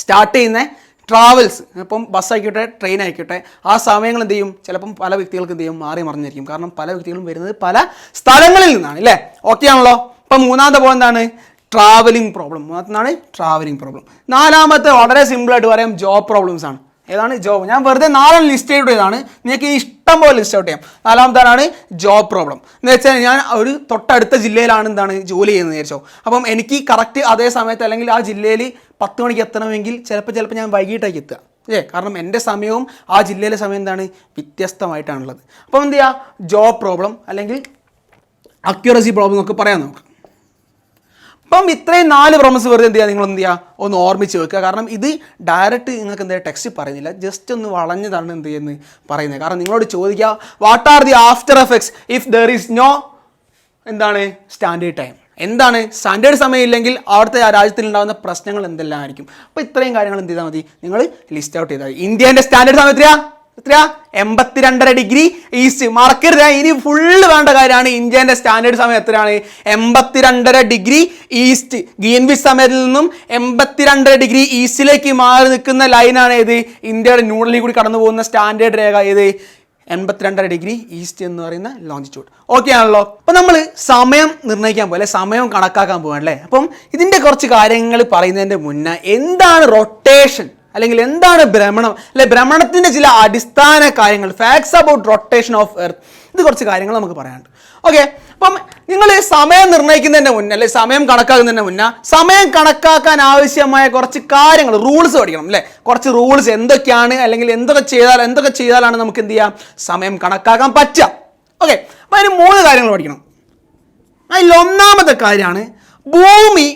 സ്റ്റാർട്ട് ചെയ്യുന്ന ട്രാവൽസ്, ഇപ്പം ബസ് ആയിക്കോട്ടെ ട്രെയിൻ ആയിക്കോട്ടെ, ആ സമയങ്ങൾ എന്ത് ചെയ്യും ചിലപ്പം പല വ്യക്തികൾക്ക് എന്ത് ചെയ്യും മാറി മറിഞ്ഞിരിക്കും. കാരണം പല വ്യക്തികളും വരുന്നത് പല സ്ഥലങ്ങളിൽ നിന്നാണ് അല്ലേ. ഓക്കെ ആണല്ലോ. അപ്പം മൂന്നാമത്തെ പോയിന്റ് എന്താണ് ട്രാവലിംഗ് പ്രോബ്ലം. മൂന്നാമത്തെ ട്രാവലിംഗ് പ്രോബ്ലം. നാലാമത്തെ വളരെ സിമ്പിളായിട്ട് പറയാം ജോബ് പ്രോബ്ലംസ് ആണ്. ഏതാണ് ജോബ്? ഞാൻ വെറുതെ 4 ലിസ്റ്റ് ഔട്ട് ചെയ്താണ്, നിങ്ങൾക്ക് ഇഷ്ടം പോലെ ലിസ്റ്റ് ഔട്ട് ചെയ്യാം. നാലാമതാണ് ജോബ് പ്രോബ്ലം എന്ന് വെച്ചാൽ ഞാൻ ഒരു തൊട്ടടുത്ത ജില്ലയിലാണ് എന്താണ് ജോലി ചെയ്യുന്നത് വിചാരിച്ചോ. അപ്പം എനിക്ക് കറക്റ്റ് അതേ സമയത്ത് അല്ലെങ്കിൽ ആ ജില്ലയിൽ 10 മണിക്ക് എത്തണമെങ്കിൽ ചിലപ്പോൾ ഞാൻ വൈകിട്ടേക്ക് എത്തുക കാരണം എൻ്റെ സമയവും ആ ജില്ലയിലെ സമയം എന്താണ് വ്യത്യസ്തമായിട്ടാണുള്ളത്. അപ്പം എന്ത് ചെയ്യുക, ജോബ് പ്രോബ്ലം അല്ലെങ്കിൽ അക്യുറസി പ്രോബ്ലം എന്നൊക്കെ പറയാം നമുക്ക്. അപ്പം ഇത്രയും 4 പ്രോബ്ലംസ് വെറുതെ എന്ത് ചെയ്യുക, നിങ്ങൾ എന്ത് ചെയ്യുക ഒന്ന് ഓർമ്മിച്ച് വെക്കുക. കാരണം ഇത് ഡയറക്റ്റ് നിങ്ങൾക്ക് എന്താ ടെക്സ്റ്റ് പറയുന്നില്ല, ജസ്റ്റ് ഒന്ന് വളഞ്ഞതാണ് എന്ത് ചെയ്യുന്നത് പറയുന്നത്. കാരണം നിങ്ങളോട് ചോദിക്കുക what are the after effects if there is no എന്താണ് സ്റ്റാൻഡേർഡ് ടൈം, എന്താണ് സ്റ്റാൻഡേർഡ് സമയം ഇല്ലെങ്കിൽ അവിടുത്തെ ആ രാജ്യത്തിൽ ഉണ്ടാകുന്ന പ്രശ്നങ്ങൾ എന്തെല്ലാം ആയിരിക്കും. അപ്പോൾ ഇത്രയും കാര്യങ്ങൾ എന്ത് ചെയ്താൽ മതി, നിങ്ങൾ ലിസ്റ്റ് ഔട്ട് ചെയ്താൽ മതി. ഇന്ത്യൻ്റെ സ്റ്റാൻഡേർഡ് സമയം എത്രയാ 82.5 ഡിഗ്രി ഈസ്റ്റ്. മറക്കരുത്, ഇനി ഫുള്ള് വേണ്ട കാര്യമാണ്. ഇന്ത്യൻ്റെ സ്റ്റാൻഡേർഡ് സമയം എത്രയാണ് 82.5 ഡിഗ്രി ഈസ്റ്റ്. ഗ്രീൻവിച്ച് സമയത്തിൽ നിന്നും 82.5 ഡിഗ്രി ഈസ്റ്റിലേക്ക് മാറി നിൽക്കുന്ന ലൈനാണ് ഏത്, ഇന്ത്യയുടെ ന്യൂഡൽഹി കൂടി കടന്നു പോകുന്ന സ്റ്റാൻഡേർഡ് രേഖ ഏത് 82.5 ഡിഗ്രി ഈസ്റ്റ് എന്ന് പറയുന്ന ലോഞ്ചിറ്റ്യൂഡ്. ഓക്കെ ആണല്ലോ. അപ്പം നമ്മൾ സമയം നിർണ്ണയിക്കാൻ പോലെ സമയം കണക്കാക്കാൻ പോകാണല്ലേ. അപ്പം ഇതിൻ്റെ കുറച്ച് കാര്യങ്ങൾ പറയുന്നതിൻ്റെ മുന്നേ എന്താണ് റൊട്ടേഷൻ അല്ലെങ്കിൽ എന്താണ് ഭ്രമണം, അല്ലെ ഭ്രമണത്തിൻ്റെ ചില അടിസ്ഥാന കാര്യങ്ങൾ, facts about rotation of earth, ഇത് കുറച്ച് കാര്യങ്ങൾ നമുക്ക് പറയാനുണ്ട്. ഓക്കെ. അപ്പം നിങ്ങൾ സമയം നിർണ്ണയിക്കുന്നതിൻ്റെ മുന്നേ അല്ലെ സമയം കണക്കാക്കുന്നതിൻ്റെ മുന്നേ സമയം കണക്കാക്കാൻ ആവശ്യമായ കുറച്ച് കാര്യങ്ങൾ, റൂൾസ് പഠിക്കണം അല്ലേ. കുറച്ച് റൂൾസ് എന്തൊക്കെയാണ്, അല്ലെങ്കിൽ എന്തൊക്കെ ചെയ്താലാണ് നമുക്ക് എന്ത് ചെയ്യാം സമയം കണക്കാക്കാൻ പറ്റുക. ഓക്കെ. അപ്പം അതിന് 3 കാര്യങ്ങൾ പഠിക്കണം. അതിൽ ഒന്നാമത്തെ കാര്യമാണ് ഭൂമി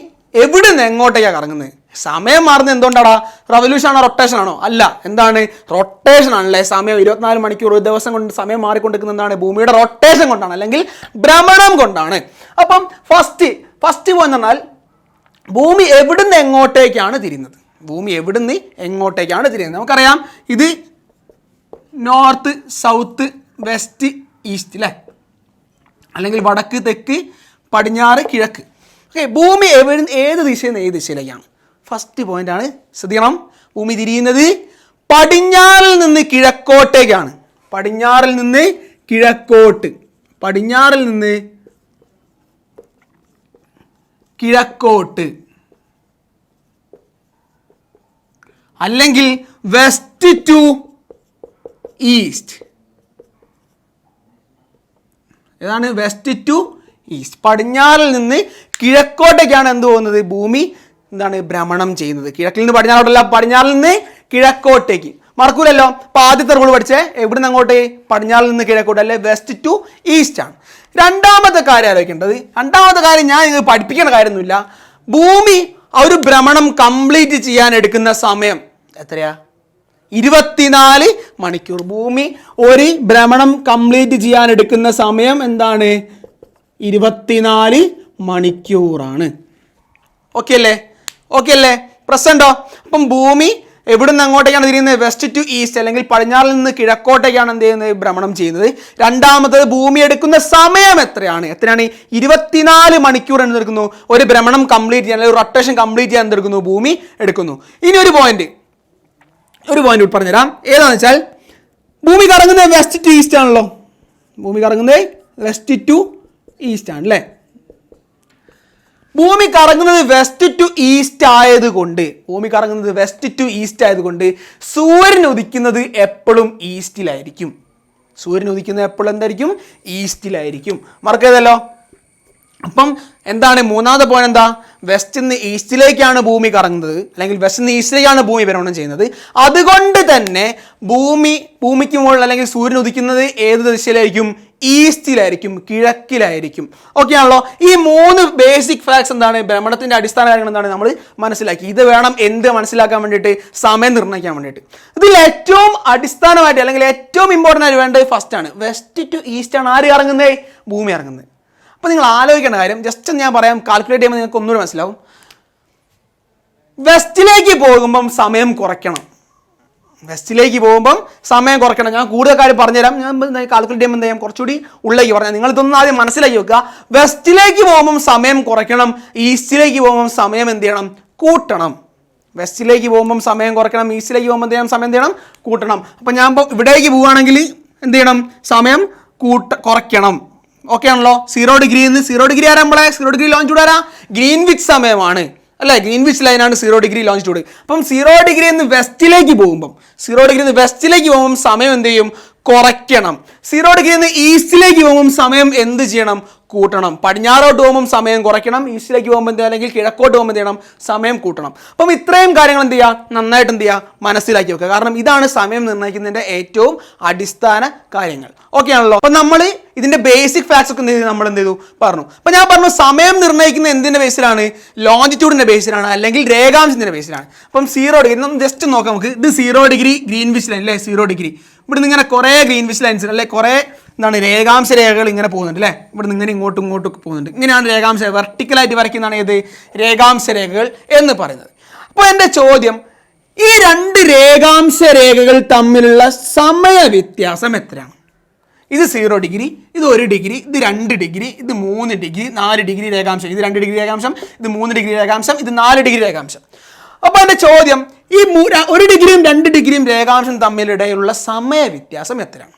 എവിടെ നിന്ന് എങ്ങോട്ടേക്കാണ് കറങ്ങുന്നത്. സമയം മാറുന്നത് എന്തുകൊണ്ടാടാ, റവല്യൂഷൻ ആണോ റൊട്ടേഷൻ ആണോ? അല്ല, എന്താണ് റൊട്ടേഷൻ ആണല്ലേ. സമയം 24 മണിക്കൂർ ഒരു ദിവസം കൊണ്ട് സമയം മാറിക്കൊണ്ടിരിക്കുന്നത് എന്താണ്, ഭൂമിയുടെ റൊട്ടേഷൻ കൊണ്ടാണ് അല്ലെങ്കിൽ ഭ്രമണം കൊണ്ടാണ്. അപ്പം ഫസ്റ്റ് പോയിന്റ് പറഞ്ഞാൽ ഭൂമി എവിടുന്ന് എങ്ങോട്ടേക്കാണ് തിരിയുന്നത്. ഭൂമി എവിടുന്ന് എങ്ങോട്ടേക്കാണ് തിരിയുന്നത് നമുക്കറിയാം. ഇത് നോർത്ത് സൗത്ത് വെസ്റ്റ് ഈസ്റ്റ് അല്ലേ, അല്ലെങ്കിൽ വടക്ക് തെക്ക് പടിഞ്ഞാറ് കിഴക്ക്. ഓക്കെ. ഭൂമി ഏത് ദിശയിൽ നിന്ന് ഏത് ദിശയിലേക്കാണ്? ഫസ്റ്റ് പോയിന്റ് ആണ്, ശ്രദ്ധിക്കണം. ഭൂമി തിരിയുന്നത് പടിഞ്ഞാറിൽ നിന്ന് കിഴക്കോട്ടേക്കാണ്. പടിഞ്ഞാറിൽ നിന്ന് കിഴക്കോട്ട്, പടിഞ്ഞാറിൽ നിന്ന് കിഴക്കോട്ട്, അല്ലെങ്കിൽ വെസ്റ്റ് ടു ഈസ്റ്റ്. ഏതാണ് വെസ്റ്റ് ടു ഈസ്റ്റ്? പടിഞ്ഞാറിൽ നിന്ന് കിഴക്കോട്ടേക്കാണ് എന്ത് പോകുന്നത്, ഭൂമി എന്താണ് ഭ്രമണം ചെയ്യുന്നത്. കിഴക്കിൽ നിന്ന് പടിഞ്ഞാറോട്ടല്ല, പടിഞ്ഞാറിൽ നിന്ന് കിഴക്കോട്ടേക്ക്. മറക്കൂലല്ലോ. അപ്പോൾ ആദ്യത്തെ റൂൾ പഠിച്ചേ എവിടുന്ന് അങ്ങോട്ട്, പടിഞ്ഞാറിൽ നിന്ന് കിഴക്കോട്ട് അല്ലെ വെസ്റ്റ് ടു ഈസ്റ്റ് ആണ്. രണ്ടാമത്തെ കാര്യം ആലോചിക്കേണ്ടത്, രണ്ടാമത്തെ കാര്യം ഞാൻ നിങ്ങൾ പഠിപ്പിക്കേണ്ട കാര്യമൊന്നുമില്ല. ഭൂമി ഒരു ഭ്രമണം കംപ്ലീറ്റ് ചെയ്യാൻ എടുക്കുന്ന സമയം എത്രയാ? 24 മണിക്കൂർ. ഭൂമി ഒരു ഭ്രമണം കംപ്ലീറ്റ് ചെയ്യാൻ എടുക്കുന്ന സമയം എന്താണ്? 24 മണിക്കൂറാണ്. ഓക്കെ അല്ലേ? പ്രശ്നമുണ്ടോ? അപ്പം ഭൂമി എവിടെ നിന്ന് അങ്ങോട്ടേക്കാണ് തിരിയുന്നത്? വെസ്റ്റ് ടു ഈസ്റ്റ് അല്ലെങ്കിൽ പടിഞ്ഞാറിൽ നിന്ന് കിഴക്കോട്ടേക്കാണ് എന്ത് ചെയ്യുന്നത് ഭ്രമണം ചെയ്യുന്നത്. രണ്ടാമത്തത് ഭൂമി എടുക്കുന്ന സമയം എത്രയാണ്? 24 മണിക്കൂർ എന്തെടുക്കുന്നു ഒരു ഭ്രമണം കംപ്ലീറ്റ് ചെയ്യാൻ, അല്ലെങ്കിൽ റൊട്ടേഷൻ കംപ്ലീറ്റ് ചെയ്യാൻ എന്തെടുക്കുന്നു ഭൂമി എടുക്കുന്നു. ഇനി ഒരു പോയിന്റ് പറഞ്ഞുതരാം. ഏതാണെന്ന് വെച്ചാൽ ഭൂമി കറങ്ങുന്നത് വെസ്റ്റ് ടു ഈസ്റ്റ് ആണല്ലോ. ഭൂമി കറങ്ങുന്നത് വെസ്റ്റ് ടു ഈസ്റ്റ് ആണ് അല്ലേ. ഭൂമി കറങ്ങുന്നത് വെസ്റ്റ് ടു ഈസ്റ്റ് ആയതുകൊണ്ട് സൂര്യൻ ഉദിക്കുന്നത് എപ്പോഴും ഈസ്റ്റിലായിരിക്കും. സൂര്യൻ ഉദിക്കുന്നത് എപ്പോഴും എന്തായിരിക്കും? ഈസ്റ്റിലായിരിക്കും. മറക്കരുതല്ലോ. അപ്പം എന്താണ് മൂന്നാമത്തെ പോയിന്റ് എന്താ? വെസ്റ്റ് നിന്ന് ഈസ്റ്റിലേക്കാണ് ഭൂമി കറങ്ങുന്നത്, അല്ലെങ്കിൽ വെസ്റ്റ് നിന്ന് ഈസ്റ്റിലേക്കാണ് ഭൂമി ഭ്രമണം ചെയ്യുന്നത്. അതുകൊണ്ട് തന്നെ ഭൂമിക്ക് മുകളിൽ അല്ലെങ്കിൽ സൂര്യൻ ഉദിക്കുന്നത് ഏത് ദിശയിലായിരിക്കും? ഈസ്റ്റിലായിരിക്കും, കിഴക്കിലായിരിക്കും. ഓക്കെ ആണല്ലോ. ഈ 3 ബേസിക് ഫാക്ട്സ് എന്താണ്? ഭ്രമണത്തിന്റെ അടിസ്ഥാന കാര്യങ്ങൾ എന്താണ് നമ്മൾ മനസ്സിലാക്കി. ഇത് വേണം എന്ത് മനസ്സിലാക്കാൻ വേണ്ടിയിട്ട്? സമയം നിർണ്ണയിക്കാൻ വേണ്ടിയിട്ട്. ഇതിൽ ഏറ്റവും അടിസ്ഥാനമായിട്ട് അല്ലെങ്കിൽ ഏറ്റവും ഇമ്പോർട്ടൻ്റ് ആയിട്ട് വേണ്ടത് ഫസ്റ്റ് ആണ്. വെസ്റ്റ് ടു ഈസ്റ്റ് ആണ് ആര് ഇറങ്ങുന്നത്? ഭൂമി ഇറങ്ങുന്നത്. അപ്പോൾ നിങ്ങൾ ആലോചിക്കേണ്ട കാര്യം ജസ്റ്റ് ഞാൻ പറയാം, കാൽക്കുലേറ്റ് ചെയ്യുമ്പോൾ നിങ്ങൾക്ക് ഒന്നുകൂടി മനസ്സിലാവും. വെസ്റ്റിലേക്ക് പോകുമ്പം സമയം കുറയ്ക്കണം. വെസ്റ്റിലേക്ക് പോകുമ്പം സമയം കുറയ്ക്കണം. ഞാൻ കൂടുതൽ കാര്യം പറഞ്ഞുതരാം. ഞാൻ കാൽക്കുലേറ്റ് ചെയ്യുമ്പോൾ എന്താ ചെയ്യാം, കുറച്ചുകൂടി ഉള്ളിലേക്ക് പറഞ്ഞാൽ നിങ്ങൾ ഇതൊന്നും ആദ്യം മനസ്സിലാക്കി വെക്കുക. വെസ്റ്റിലേക്ക് പോകുമ്പം സമയം കുറയ്ക്കണം, ഈസ്റ്റിലേക്ക് പോകുമ്പം സമയം എന്ത് ചെയ്യണം? കൂട്ടണം. വെസ്റ്റിലേക്ക് പോകുമ്പം സമയം കുറയ്ക്കണം, ഈസ്റ്റിലേക്ക് പോകുമ്പോൾ എന്ത് ചെയ്യണം? സമയം എന്ത് ചെയ്യണം? കൂട്ടണം. അപ്പം ഞാൻ ഇപ്പോൾ ഇവിടേക്ക് പോവുകയാണെങ്കിൽ എന്ത് ചെയ്യണം? സമയം കുറയ്ക്കണം. ഓക്കെ ആണല്ലോ. 0 ഡിഗ്രിന്ന് 0 ഡിഗ്രി ആരാകുമ്പോഴേ 0 ഡിഗ്രി ലോഞ്ചിറ്റ്യൂഡ് ആരാ? ഗ്രീൻവിച്ച് സമയമാണ് അല്ലേ? ഗ്രീൻവിച്ച് ലൈനാണ് 0 ഡിഗ്രി ലോഞ്ചിറ്റ്യൂഡ്. അപ്പം 0 ഡിഗ്രി നിന്ന് വെസ്റ്റിലേക്ക് പോകുമ്പം സമയം എന്ത് ചെയ്യും? കുറയ്ക്കണം. 0 ഡിഗ്രി നിന്ന് ഈസ്റ്റിലേക്ക് പോകുമ്പം സമയം എന്ത് ചെയ്യണം? കൂട്ടണം. പടിഞ്ഞാറോട്ട് പോകുമ്പം സമയം കുറയ്ക്കണം, ഈസ്റ്റിലേക്ക് പോകുമ്പോൾ അല്ലെങ്കിൽ കിഴക്കോട്ട് പോകുമ്പോൾ എന്ത് ചെയ്യണം? സമയം കൂട്ടണം. അപ്പം ഇത്രയും കാര്യങ്ങൾ എന്ത് ചെയ്യുക? നന്നായിട്ട് എന്ത് ചെയ്യുക? മനസ്സിലാക്കി വെക്കുക. കാരണം ഇതാണ് സമയം നിർണ്ണയിക്കുന്നതിൻ്റെ ഏറ്റവും അടിസ്ഥാന കാര്യങ്ങൾ. ഓക്കെ ആണല്ലോ. അപ്പം നമ്മൾ ഇതിന്റെ ബേസിക് ഫാക്ട്സ് ഒക്കെ നമ്മൾ എന്ത് ചെയ്തു? പറഞ്ഞു. അപ്പം ഞാൻ പറഞ്ഞു സമയം നിർണ്ണയിക്കുന്ന എന്തിന്റെ ബേസിലാണ്? ലോഞ്ചിറ്റ്യൂഡിന്റെ ബേസിലാണ്, അല്ലെങ്കിൽ രേഖാംശത്തിന്റെ ബേസിലാണ്. അപ്പം 0 ഡിഗ്രി നമ്മൾ ജസ്റ്റ് നോക്കാം. നമുക്ക് ഇത് 0 ഡിഗ്രി ഗ്രീൻവിച്ച് ലൈൻ അല്ലേ? 0 ഡിഗ്രി ഇവിടെ നിന്ന് ഇങ്ങനെ കുറേ ഗ്രീൻവിച്ച് ലൈൻസ് അല്ലെ, കുറേ എന്താണ് രേഖാംശ രേഖകൾ ഇങ്ങനെ പോകുന്നുണ്ട് അല്ലേ? ഇവിടെ നിന്ന് ഇങ്ങനെ ഇങ്ങോട്ടും പോകുന്നുണ്ട്. ഇങ്ങനെയാണ് രേഖാംശ വെർട്ടിക്കലായിട്ട് വരയ്ക്കുന്നതാണ് ഏത്? രേഖാംശ രേഖകൾ എന്ന് പറയുന്നത്. അപ്പോൾ എൻ്റെ ചോദ്യം, ഈ 2 രേഖാംശ രേഖകൾ തമ്മിലുള്ള സമയ വ്യത്യാസം എത്രയാണ്? ഇത് 0 ഡിഗ്രി, ഇത് 1 ഡിഗ്രി, ഇത് 2 ഡിഗ്രി, ഇത് 3 ഡിഗ്രി, 4 ഡിഗ്രി രേഖാംശം, ഇത് 2 ഡിഗ്രി രേഖാംശം, ഇത് 3 ഡിഗ്രി രേഖാംശം, ഇത് 4 ഡിഗ്രി രേഖാംശം. അപ്പോൾ എൻ്റെ ചോദ്യം, ഈ 1 ഡിഗ്രിയും 2 ഡിഗ്രിയും രേഖാംശം തമ്മിലിടയിലുള്ള സമയ വ്യത്യാസം എത്രയാണ്?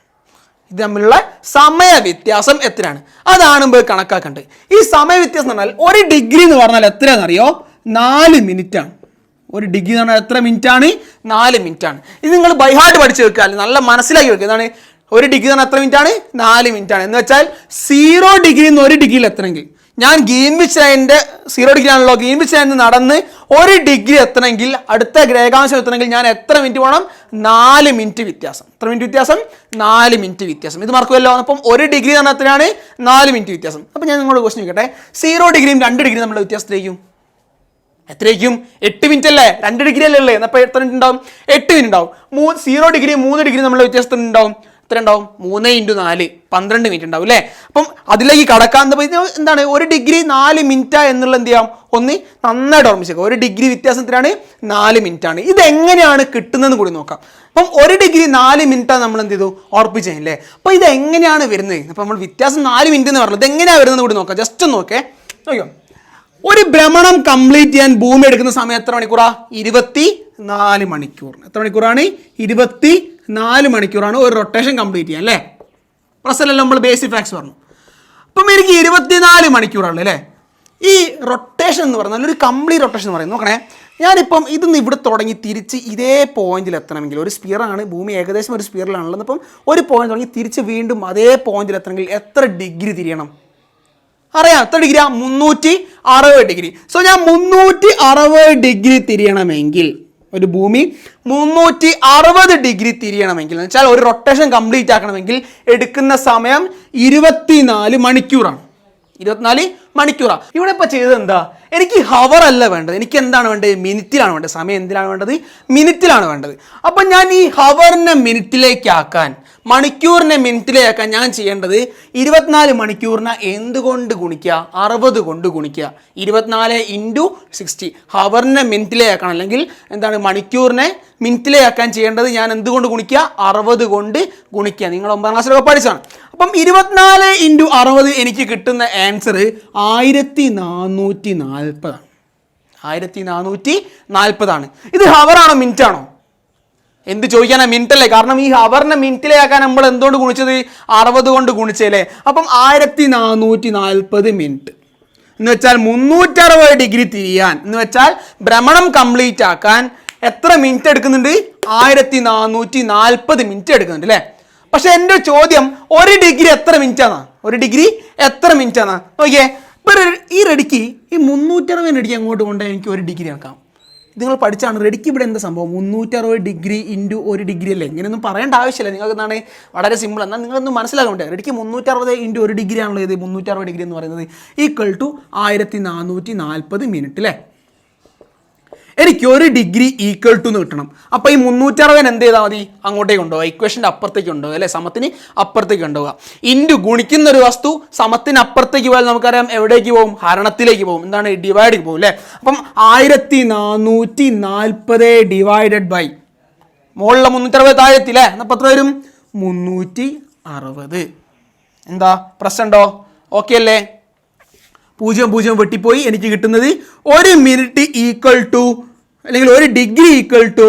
ഇത് തമ്മിലുള്ള സമയ വ്യത്യാസം എത്രയാണ്? അതാണ് ഇപ്പോൾ കണക്കാക്കേണ്ടത്. ഈ സമയ വ്യത്യാസം എന്ന് പറഞ്ഞാൽ 1 ഡിഗ്രി എന്ന് പറഞ്ഞാൽ എത്രയാണെന്നറിയോ? 4 മിനിറ്റ് ആണ്. 1 ഡിഗ്രി എന്ന് പറഞ്ഞാൽ എത്ര മിനിറ്റ് ആണ്? 4 മിനിറ്റ് ആണ്. ഇത് നിങ്ങൾ ബൈഹാർട്ട് പഠിച്ചു വെക്കുക, നല്ല മനസ്സിലാക്കി വെക്കുക. ഇതാണ് 1 ഡിഗ്രി എന്ന് പറഞ്ഞാൽ എത്ര മിനിറ്റ് ആണ്? 4 മിനിറ്റ് ആണ്. എന്ന് വെച്ചാൽ 0 ഡിഗ്രി നിന്ന് 1 ഡിഗ്രിയിൽ എത്തണമെങ്കിൽ ഞാൻ ഗ്രീൻവിച്ച് ലൈനിന്റെ 0 ഡിഗ്രി ആണല്ലോ, ഗ്രീൻവിച്ച് ലൈനിൽ നടന്ന് 1 ഡിഗ്രി എത്തണമെങ്കിൽ, അടുത്ത രേഖാംശം എത്തണമെങ്കിൽ ഞാൻ എത്ര മിനിറ്റ് വേണം? 4 മിനിറ്റ് വ്യത്യാസം. എത്ര മിനിറ്റ് വ്യത്യാസം? 4 മിനിറ്റ് വ്യത്യാസം. ഇത് മറക്കുമല്ലോ. അപ്പം 1 ഡിഗ്രി എന്ന് പറഞ്ഞാൽ എത്രയാണ്? 4 മിനിറ്റ് വ്യത്യാസം. അപ്പം ഞാൻ നിങ്ങളോട് ക്വസ്റ്റ്യൻ ചോദിക്കട്ടെ, 0 ഡിഗ്രിയും 2 ഡിഗ്രി തമ്മിലുള്ള വ്യത്യാസത്തിലേക്കും എത്രയ്ക്കും? 8 മിനിറ്റ് അല്ലേ? 2 ഡിഗ്രി അല്ലേ ഉള്ളത്? അപ്പോൾ എത്ര മിനിറ്റ് ഉണ്ടാവും? 8 മിനിറ്റ് ഉണ്ടാവും. 0 ഡിഗ്രി 3 ഡിഗ്രി തമ്മിലുള്ള വ്യത്യാസത്തിന് ഉണ്ടാവും എത്ര ഉണ്ടാവും? 3 × 4 12 മിനിറ്റ് ഉണ്ടാവും അല്ലേ? അപ്പം അതിലേക്ക് കടക്കാൻ എന്താണ് 1 ഡിഗ്രി 4 മിനിറ്റ് എന്നുള്ള എന്ത് ചെയ്യാം? ഒന്ന് നന്നായിട്ട് ഓർമ്മിച്ചേക്കുക. 1 ഡിഗ്രി വ്യത്യാസത്തിനാണ് 4 മിനിറ്റ് ആണ്. ഇതെങ്ങനെയാണ് കിട്ടുന്നതെന്ന് കൂടി നോക്കാം. അപ്പം 1 ഡിഗ്രി 4 മിനിറ്റാണ് നമ്മൾ എന്ത് ചെയ്തു? ഓർപ്പിച്ചല്ലേ? അപ്പോൾ ഇത് എങ്ങനെയാണ് വരുന്നത്? അപ്പം നമ്മൾ വ്യത്യാസം 4 മിനിറ്റ് എന്ന് പറഞ്ഞത് എങ്ങനെയാണ് വരുന്നത് കൂടി നോക്കാം. ജസ്റ്റ് നോക്കേ. നോക്കാം, ഒരു ഭ്രമണം കംപ്ലീറ്റ് ചെയ്യാൻ ഭൂമി എടുക്കുന്ന സമയം എത്ര മണിക്കൂറാ? 24 മണിക്കൂർ. എത്ര മണിക്കൂറാണ്? 24 മണിക്കൂറാണ് ഒരു റൊട്ടേഷൻ കംപ്ലീറ്റ് ചെയ്യാൻ അല്ലേ? പ്രശ്നമല്ലല്ലോ, നമ്മൾ ബേസിക് ഫാക്ട്സ് പറഞ്ഞു. അപ്പം എനിക്ക് 24 മണിക്കൂറാണ് അല്ലേ? ഈ റൊട്ടേഷൻ എന്ന് പറഞ്ഞാൽ ഒരു കംപ്ലീറ്റ് റൊട്ടേഷൻ എന്ന് പറയുന്നത് നോക്കണേ. ഞാനിപ്പം ഇതൊന്ന് ഇവിടെ തുടങ്ങി തിരിച്ച് ഇതേ പോയിന്റിൽ എത്തണമെങ്കിൽ, ഒരു സ്പിയറാണ് ഭൂമി, ഏകദേശം ഒരു സ്പിയറിലാണുള്ളത്. അപ്പം ഒരു പോയിന്റ് തുടങ്ങി തിരിച്ച് വീണ്ടും അതേ പോയിന്റിൽ എത്തണമെങ്കിൽ എത്ര ഡിഗ്രി തിരിയണം? അറിയാം. എത്ര ഡിഗ്രിയാ? 360 ഡിഗ്രി. സോ ഞാൻ 360 ഡിഗ്രി തിരിയണമെങ്കിൽ, ഒരു ഭൂമി 360 ഡിഗ്രി തിരിയണമെങ്കിൽ എന്ന് വെച്ചാൽ ഒരു റൊട്ടേഷൻ കംപ്ലീറ്റ് ആക്കണമെങ്കിൽ എടുക്കുന്ന സമയം 24 മണിക്കൂറാണ്. 24 മണിക്കൂറാണ്. ഇവിടെ ഇപ്പോൾ ചെയ്തത് എന്താ? എനിക്ക് ഹവർ അല്ല വേണ്ടത്, എനിക്ക് എന്താണ് വേണ്ടത്? മിനിറ്റിലാണ് വേണ്ടത്. സമയം എന്തിനാണ് വേണ്ടത്? മിനിറ്റിലാണ് വേണ്ടത്. അപ്പം ഞാൻ ഈ ഹവറിനെ മിനിറ്റിലേക്കാക്കാൻ, മണിക്കൂറിനെ മിനിറ്റിലേക്കാക്കാൻ ഞാൻ ചെയ്യേണ്ടത് 24 മണിക്കൂറിനെ എന്തുകൊണ്ട് ഗുണിക്കുക? 60 കൊണ്ട് ഗുണിക്കുക. 24 × 60. ഹവറിനെ മിനിറ്റിലേക്കാണ്, അല്ലെങ്കിൽ എന്താണ് മണിക്കൂറിനെ മിനിറ്റിലേക്കാക്കാൻ ചെയ്യേണ്ടത് ഞാൻ എന്തുകൊണ്ട് ഗുണിക്കുക? 60 കൊണ്ട് ഗുണിക്കുക. നിങ്ങൾ 9ാം ക്ലാസ്സിലൊക്കെ പഠിച്ചാണ്. അപ്പം 24 × 60 എനിക്ക് കിട്ടുന്ന ആൻസർ 1440 ആണ്. 1440 ആണ്. ഇത് ഹവറാണോ മിനിറ്റ് ആണോ? എന്ത് ചോദിക്കാനാ? മിനിറ്റ് അല്ലേ? കാരണം ഈ ഹവറിനെ മിനിറ്റിലേക്കാക്കാൻ നമ്മൾ എന്തുകൊണ്ട് ഗുണിച്ചത്? 60 കൊണ്ട് ഗുണിച്ചല്ലേ? അപ്പം 1440 മിനിറ്റ് എന്ന് വെച്ചാൽ 360 ഡിഗ്രി തിരിയാൻ, എന്ന് വെച്ചാൽ ഭ്രമണം കംപ്ലീറ്റ് ആക്കാൻ എത്ര മിനിറ്റ് എടുക്കുന്നുണ്ട്? 1440 മിനിറ്റ് എടുക്കുന്നുണ്ട് അല്ലേ? പക്ഷെ എൻ്റെ ചോദ്യം, 1 ഡിഗ്രി എത്ര മിനിറ്റ് ആണ്? 1 ഡിഗ്രി എത്ര മിനിറ്റ് ആണ്? നോക്കിയേ, ഇപ്പം ഈ റെഡിക്ക് ഈ 360 റെഡിക്ക് അങ്ങോട്ട് കൊണ്ടുപോയി എനിക്ക് 1 ഡിഗ്രി ആക്കാം. ഇത് നിങ്ങൾ പഠിച്ചാണ്. റെഡിക്ക് ഇവിടെ എന്താ സംഭവം? 360 ഡിഗ്രി ഇൻറ്റു 1 ഡിഗ്രി അല്ലേ? ഇങ്ങനെയൊന്നും പറയേണ്ട ആവശ്യമില്ല. നിങ്ങൾക്ക് എന്താണ് വളരെ സിമ്പിൾ. എന്നാൽ നിങ്ങളൊന്നും മനസ്സിലാക്കാൻ വേണ്ടി റെഡിക്ക് 360 ഇൻറ്റു 1 ഡിഗ്രി ആണല്ലോ ഇത് 360 ഡിഗ്രി എന്ന് പറയുന്നത് ഈക്വൽ ടു 1440 മിനിറ്റ് അല്ലേ? എനിക്ക് 1 ഡിഗ്രി ഈക്വൽ ടു എന്ന് കിട്ടണം. അപ്പോൾ ഈ 360 എന്ത് ചെയ്താൽ മതി? അങ്ങോട്ടേക്ക് കൊണ്ടുപോകുക, ഇക്വേഷൻ്റെ അപ്പുറത്തേക്ക് കൊണ്ടുപോകുക അല്ലേ? സമത്തിന് അപ്പുറത്തേക്ക് കൊണ്ടുപോകുക. ഇൻറ്റു ഗുണിക്കുന്ന ഒരു വസ്തു സമത്തിന് അപ്പുറത്തേക്ക് പോയാൽ നമുക്കറിയാം എവിടേക്ക് പോകും? ഹരണത്തിലേക്ക് പോകും. എന്താണ്? ഡിവൈഡ് പോകും അല്ലേ? അപ്പം 1440 ഡിവൈഡഡ് ബൈ മുകളിലെ 360 താഴെത്തി അല്ലേ? അപ്പോൾ എത്ര വരും? 360. എന്താ പ്രശ്നമുണ്ടോ? ഓക്കെ അല്ലേ? 0 വെട്ടിപ്പോയി. എനിക്ക് കിട്ടുന്നത് 1 മിനിറ്റ് ഈക്വൽ ടു അല്ലെങ്കിൽ 1 degree equal to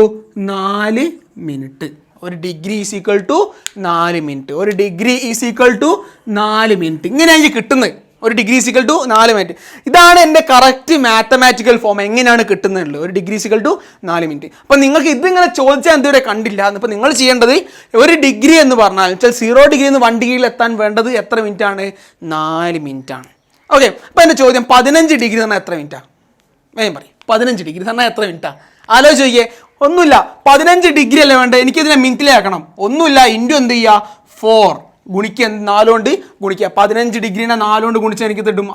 4 minute. 1 degree is equal to 4 minute. 1 degree is equal to 4 minute. ഇങ്ങനെയാണ് എനിക്ക് കിട്ടുന്നത്. 1 degree is equal to 4 minute. ഇതാണ് എൻ്റെ കറക്റ്റ് മാത്തമാറ്റിക്കൽ ഫോം. എങ്ങനെയാണ് കിട്ടുന്നത്? 1 degree is equal to 4 minute. അപ്പോൾ നിങ്ങൾക്ക് ഇതിങ്ങനെ ചോദിച്ചാൽ എന്തുവരെ കണ്ടില്ല. അപ്പോൾ നിങ്ങൾ ചെയ്യേണ്ടത് 1 ഡിഗ്രി എന്ന് പറഞ്ഞാൽ 0 ഡിഗ്രി നിന്ന് 1 ഡിഗ്രിയിൽ എത്താൻ വേണ്ടത് എത്ര മിനിറ്റ് ആണ്? 4 മിനിറ്റ് ആണ്. ഓക്കെ. അപ്പോൾ എൻ്റെ ചോദ്യം 15 ഡിഗ്രി എന്ന് പറഞ്ഞാൽ എത്ര മിനിറ്റാണ്? വേഗം പറയും. 15 ഡിഗ്രി എന്ന് പറഞ്ഞാൽ എത്ര മിനിറ്റാണ്? ആലോചിച്ച് നോക്കിയേ. ഒന്നുമില്ല, 15 ഡിഗ്രി അല്ലേ വേണ്ടത്? എനിക്കിതിനെ മിനിറ്റിലാക്കണം. ഒന്നുമില്ല, ഇൻറ്റു എന്ത് ചെയ്യുക? 4 ഗുണിക്കുക. 4 കൊണ്ട് ഗുണിക്കുക. 15 ഡിഗ്രീനെ 4 കൊണ്ട് ഗുണിച്ചാൽ എനിക്ക് കിട്ടും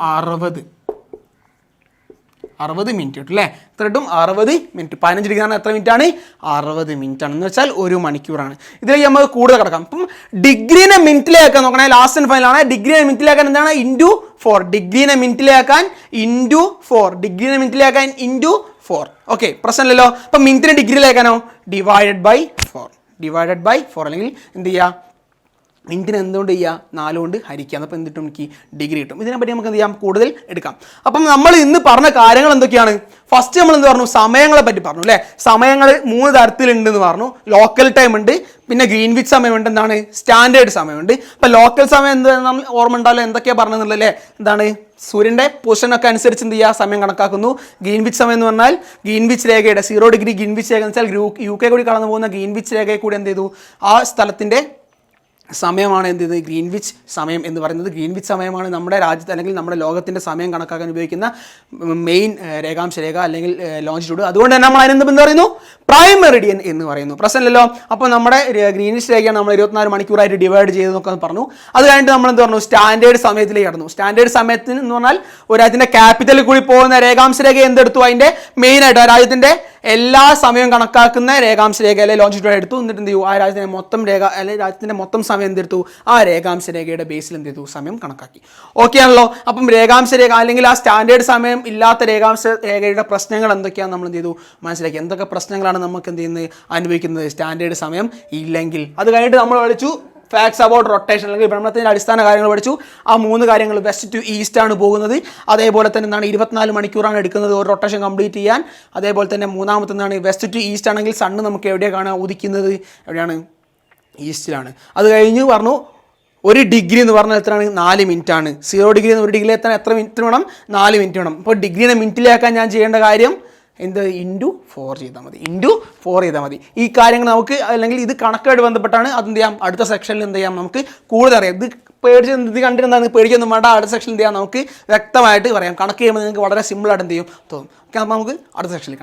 60 മിനിറ്റ് കിട്ടും അല്ലേ? എത്ര കിട്ടും? 60 മിനിറ്റ്. 15 ഡിഗ്രി ആണ് എത്ര മിനിറ്റ് ആണ്? 60 മിനിറ്റ് ആണ്. എന്ന് വെച്ചാൽ 1 മണിക്കൂറാണ്. ഇതിലേക്ക് നമുക്ക് കൂടുതൽ കിടക്കാം. അപ്പം ഡിഗ്രീനെ മിനിറ്റിലാക്കാൻ നോക്കണേ. ലാസ്റ്റ് ആൻഡ് ഫൈനൽ ആണ്. ഡിഗ്രീനെ മിനിറ്റിലാക്കാൻ എന്താണ്? ഇൻറ്റു 4. ഡിഗ്രീനെ മിനിറ്റിലാക്കാൻ ഇൻറ്റു 4. ഡിഗ്രീനെ മിനിറ്റിലാക്കാൻ ഇൻറ്റു 4. ഓക്കെ, പ്രശ്നമില്ലല്ലോ. അപ്പം മിനിറ്റിനെ ഡിഗ്രിയിലേക്കാനോ? Divided by 4. ഡിവൈഡഡ് ബൈ 4 അല്ലെങ്കിൽ എന്ത് ചെയ്യുക? മിനിറ്റിന് എന്തുകൊണ്ട് ചെയ്യുക? 4 കൊണ്ട് ഹരിക്കുക. അപ്പോൾ എന്ത് കിട്ടും? എനിക്ക് ഡിഗ്രി കിട്ടും. ഇതിനെപ്പറ്റി നമുക്ക് എന്ത് ചെയ്യാം? കൂടുതൽ എടുക്കാം. അപ്പം നമ്മൾ ഇന്ന് പറഞ്ഞ കാര്യങ്ങൾ എന്തൊക്കെയാണ്? ഫസ്റ്റ് നമ്മൾ എന്ത് പറഞ്ഞു? സമയങ്ങളെ പറ്റി പറഞ്ഞു അല്ലേ? സമയങ്ങൾ 3 തരത്തിലുണ്ടെന്ന് പറഞ്ഞു. ലോക്കൽ ടൈം ഉണ്ട്, പിന്നെ ഗ്രീൻവിച്ച് സമയമുണ്ട്, എന്താണ് സ്റ്റാൻഡേർഡ് സമയമുണ്ട്. അപ്പോൾ ലോക്കൽ സമയം എന്ത് നമ്മൾ ഓർമ്മ ഉണ്ടാവില്ല എന്തൊക്കെയാണ് പറഞ്ഞതെന്നുള്ളല്ലേ? എന്താണ് സൂര്യൻ്റെ പൊസിഷനൊക്കെ അനുസരിച്ച് എന്ത് ചെയ്യുക? സമയം കണക്കാക്കുന്നു. ഗ്രീൻവിച്ച് സമയം എന്ന് പറഞ്ഞാൽ ഗ്രീൻവിച്ച് രേഖയുടെ 0 ഡിഗ്രി ഗ്രീൻവിച്ച് രേഖ എന്ന് വെച്ചാൽ UK കൂടി കടന്നു പോകുന്ന ഗ്രീൻവിച്ച് രേഖയെ കൂടി എന്ത് ചെയ്തു? ആ സ്ഥലത്തിൻ്റെ സമയമാണ് എന്ത് ചെയ്തത്? ഗ്രീൻവിച്ച് സമയം എന്ന് പറയുന്നത്. ഗ്രീൻവിച്ച് സമയമാണ് നമ്മുടെ രാജ്യത്ത് അല്ലെങ്കിൽ നമ്മുടെ ലോകത്തിൻ്റെ സമയം കണക്കാക്കാൻ ഉപയോഗിക്കുന്ന മെയിൻ രേഖാംശ രേഖ അല്ലെങ്കിൽ ലോഞ്ചിറ്റ്യൂഡ്. അതുകൊണ്ട് തന്നെ നമ്മൾ അതിനെന്ത് എന്ന് പറയുന്നു? പ്രൈം മെറിഡിയൻ എന്ന് പറയുന്നു. പ്രശ്നമില്ലല്ലോ. അപ്പോൾ നമ്മുടെ ഗ്രീനിഷ് രേഖയാണ് നമ്മൾ 24 മണിക്കൂറായിട്ട് ഡിവൈഡ് ചെയ്തെന്നൊക്കെ പറഞ്ഞു. അത് കഴിഞ്ഞിട്ട് നമ്മൾ എന്ത് പറഞ്ഞു? സ്റ്റാൻഡേർഡ് സമയത്തിലേക്ക് കടന്നു. സ്റ്റാൻഡേർഡ് സമയത്തിന് എന്ന് പറഞ്ഞാൽ ഒരു രാജ്യത്തിൻ്റെ ക്യാപിറ്റലിൽ കൂടി പോകുന്ന രേഖാംശ രേഖ എന്തെടുത്തു? അതിൻ്റെ മെയിനായിട്ട് ആ രാജ്യത്തിൻ്റെ എല്ലാ സമയവും കണക്കാക്കുന്ന രേഖാംശ രേഖ അല്ലെങ്കിൽ ലോഞ്ചിറ്റ്യൂഡ് എടുത്തു. എന്നിട്ട് എന്ത് ചെയ്യും? ആ രാജ്യത്തിൻ്റെ മൊത്തം രേഖ അല്ലെങ്കിൽ രാജ്യത്തിൻ്റെ മൊത്തം സമയം എന്തെടുത്തു? ആ രേഖാംശ രേഖയുടെ ബേസിൽ എന്ത് ചെയ്തു? സമയം കണക്കാക്കി. ഓക്കെ ആണല്ലോ. അപ്പം രേഖാംശ രേഖ അല്ലെങ്കിൽ ആ സ്റ്റാൻഡേർഡ് സമയം ഇല്ലാത്ത രേഖാംശ രേഖയുടെ പ്രശ്നങ്ങൾ എന്തൊക്കെയാണ് നമ്മൾ എന്ത് ചെയ്തു? മനസ്സിലാക്കി. എന്തൊക്കെ പ്രശ്നങ്ങളാണ് നമുക്ക് എന്ത് ചെയ്യുന്നത്? അനുഭവിക്കുന്നത് സ്റ്റാൻഡേർഡ് സമയം ഇല്ലെങ്കിൽ. അത് കഴിഞ്ഞിട്ട് നമ്മൾ പഠിച്ചു ഫാക്ട്സ് അബൌട്ട് റൊട്ടേഷൻ അല്ലെങ്കിൽ ഭ്രമണത്തിൻ്റെ അടിസ്ഥാന കാര്യങ്ങൾ പഠിച്ചു. ആ 3 കാര്യങ്ങൾ വെസ്റ്റ് ടു ഈസ്റ്റ് ആണ് പോകുന്നത്. അതേപോലെ തന്നെ എന്താണ് 24 മണിക്കൂറാണ് എടുക്കുന്നത് ഒരു റൊട്ടേഷൻ കംപ്ലീറ്റ് ചെയ്യാൻ. അതേപോലെ തന്നെ മൂന്നാമത്തെ എന്താണ് വെസ്റ്റ് ടു ഈസ്റ്റ് ആണെങ്കിൽ സണ്ണ് നമുക്ക് എവിടെയാണ് കാണാൻ ഉദിക്കുന്നത്? എവിടെയാണ്? ഈസ്റ്റിലാണ്. അത് കഴിഞ്ഞ് പറഞ്ഞു 1 ഡിഗ്രി എന്ന് പറഞ്ഞാൽ എത്രയാണ്? 4 മിനിറ്റ് ആണ്. 0 ഡിഗ്രി 1 ഡിഗ്രി എത്താൻ എത്ര മിനിറ്റ് വേണം? 4 മിനിറ്റ് വേണം. അപ്പോൾ ഡിഗ്രീനെ മിനിറ്റിലാക്കാൻ ഞാൻ ചെയ്യേണ്ട കാര്യം എന്ത്? ഇൻറ്റു 4 ചെയ്താൽ മതി. ഇൻറ്റു 4 ചെയ്താൽ മതി. ഈ കാര്യങ്ങൾ നമുക്ക് അല്ലെങ്കിൽ ഇത് കണക്കായിട്ട് ബന്ധപ്പെട്ടാണ്. അതെന്ത് ചെയ്യാം? അടുത്ത സെക്ഷനിൽ എന്ത് ചെയ്യാം? നമുക്ക് കൂടുതൽ അറിയാം. ഇത് ഇത് കണ്ടിരുന്താണ് പേടിക്കൊന്നും വേണ്ട. അടുത്ത സെക്ഷനിൽ എന്ത് ചെയ്യാം? നമുക്ക് വ്യക്തമായിട്ട് പറയാം. കണക്ക് ചെയ്യുമ്പോൾ നിങ്ങൾക്ക് വളരെ സിമ്പിളായിട്ട് എന്ത് ചെയ്യും? തോന്നും. ഓക്കെ, അപ്പോൾ നമുക്ക് അടുത്ത സെക്ഷനിൽ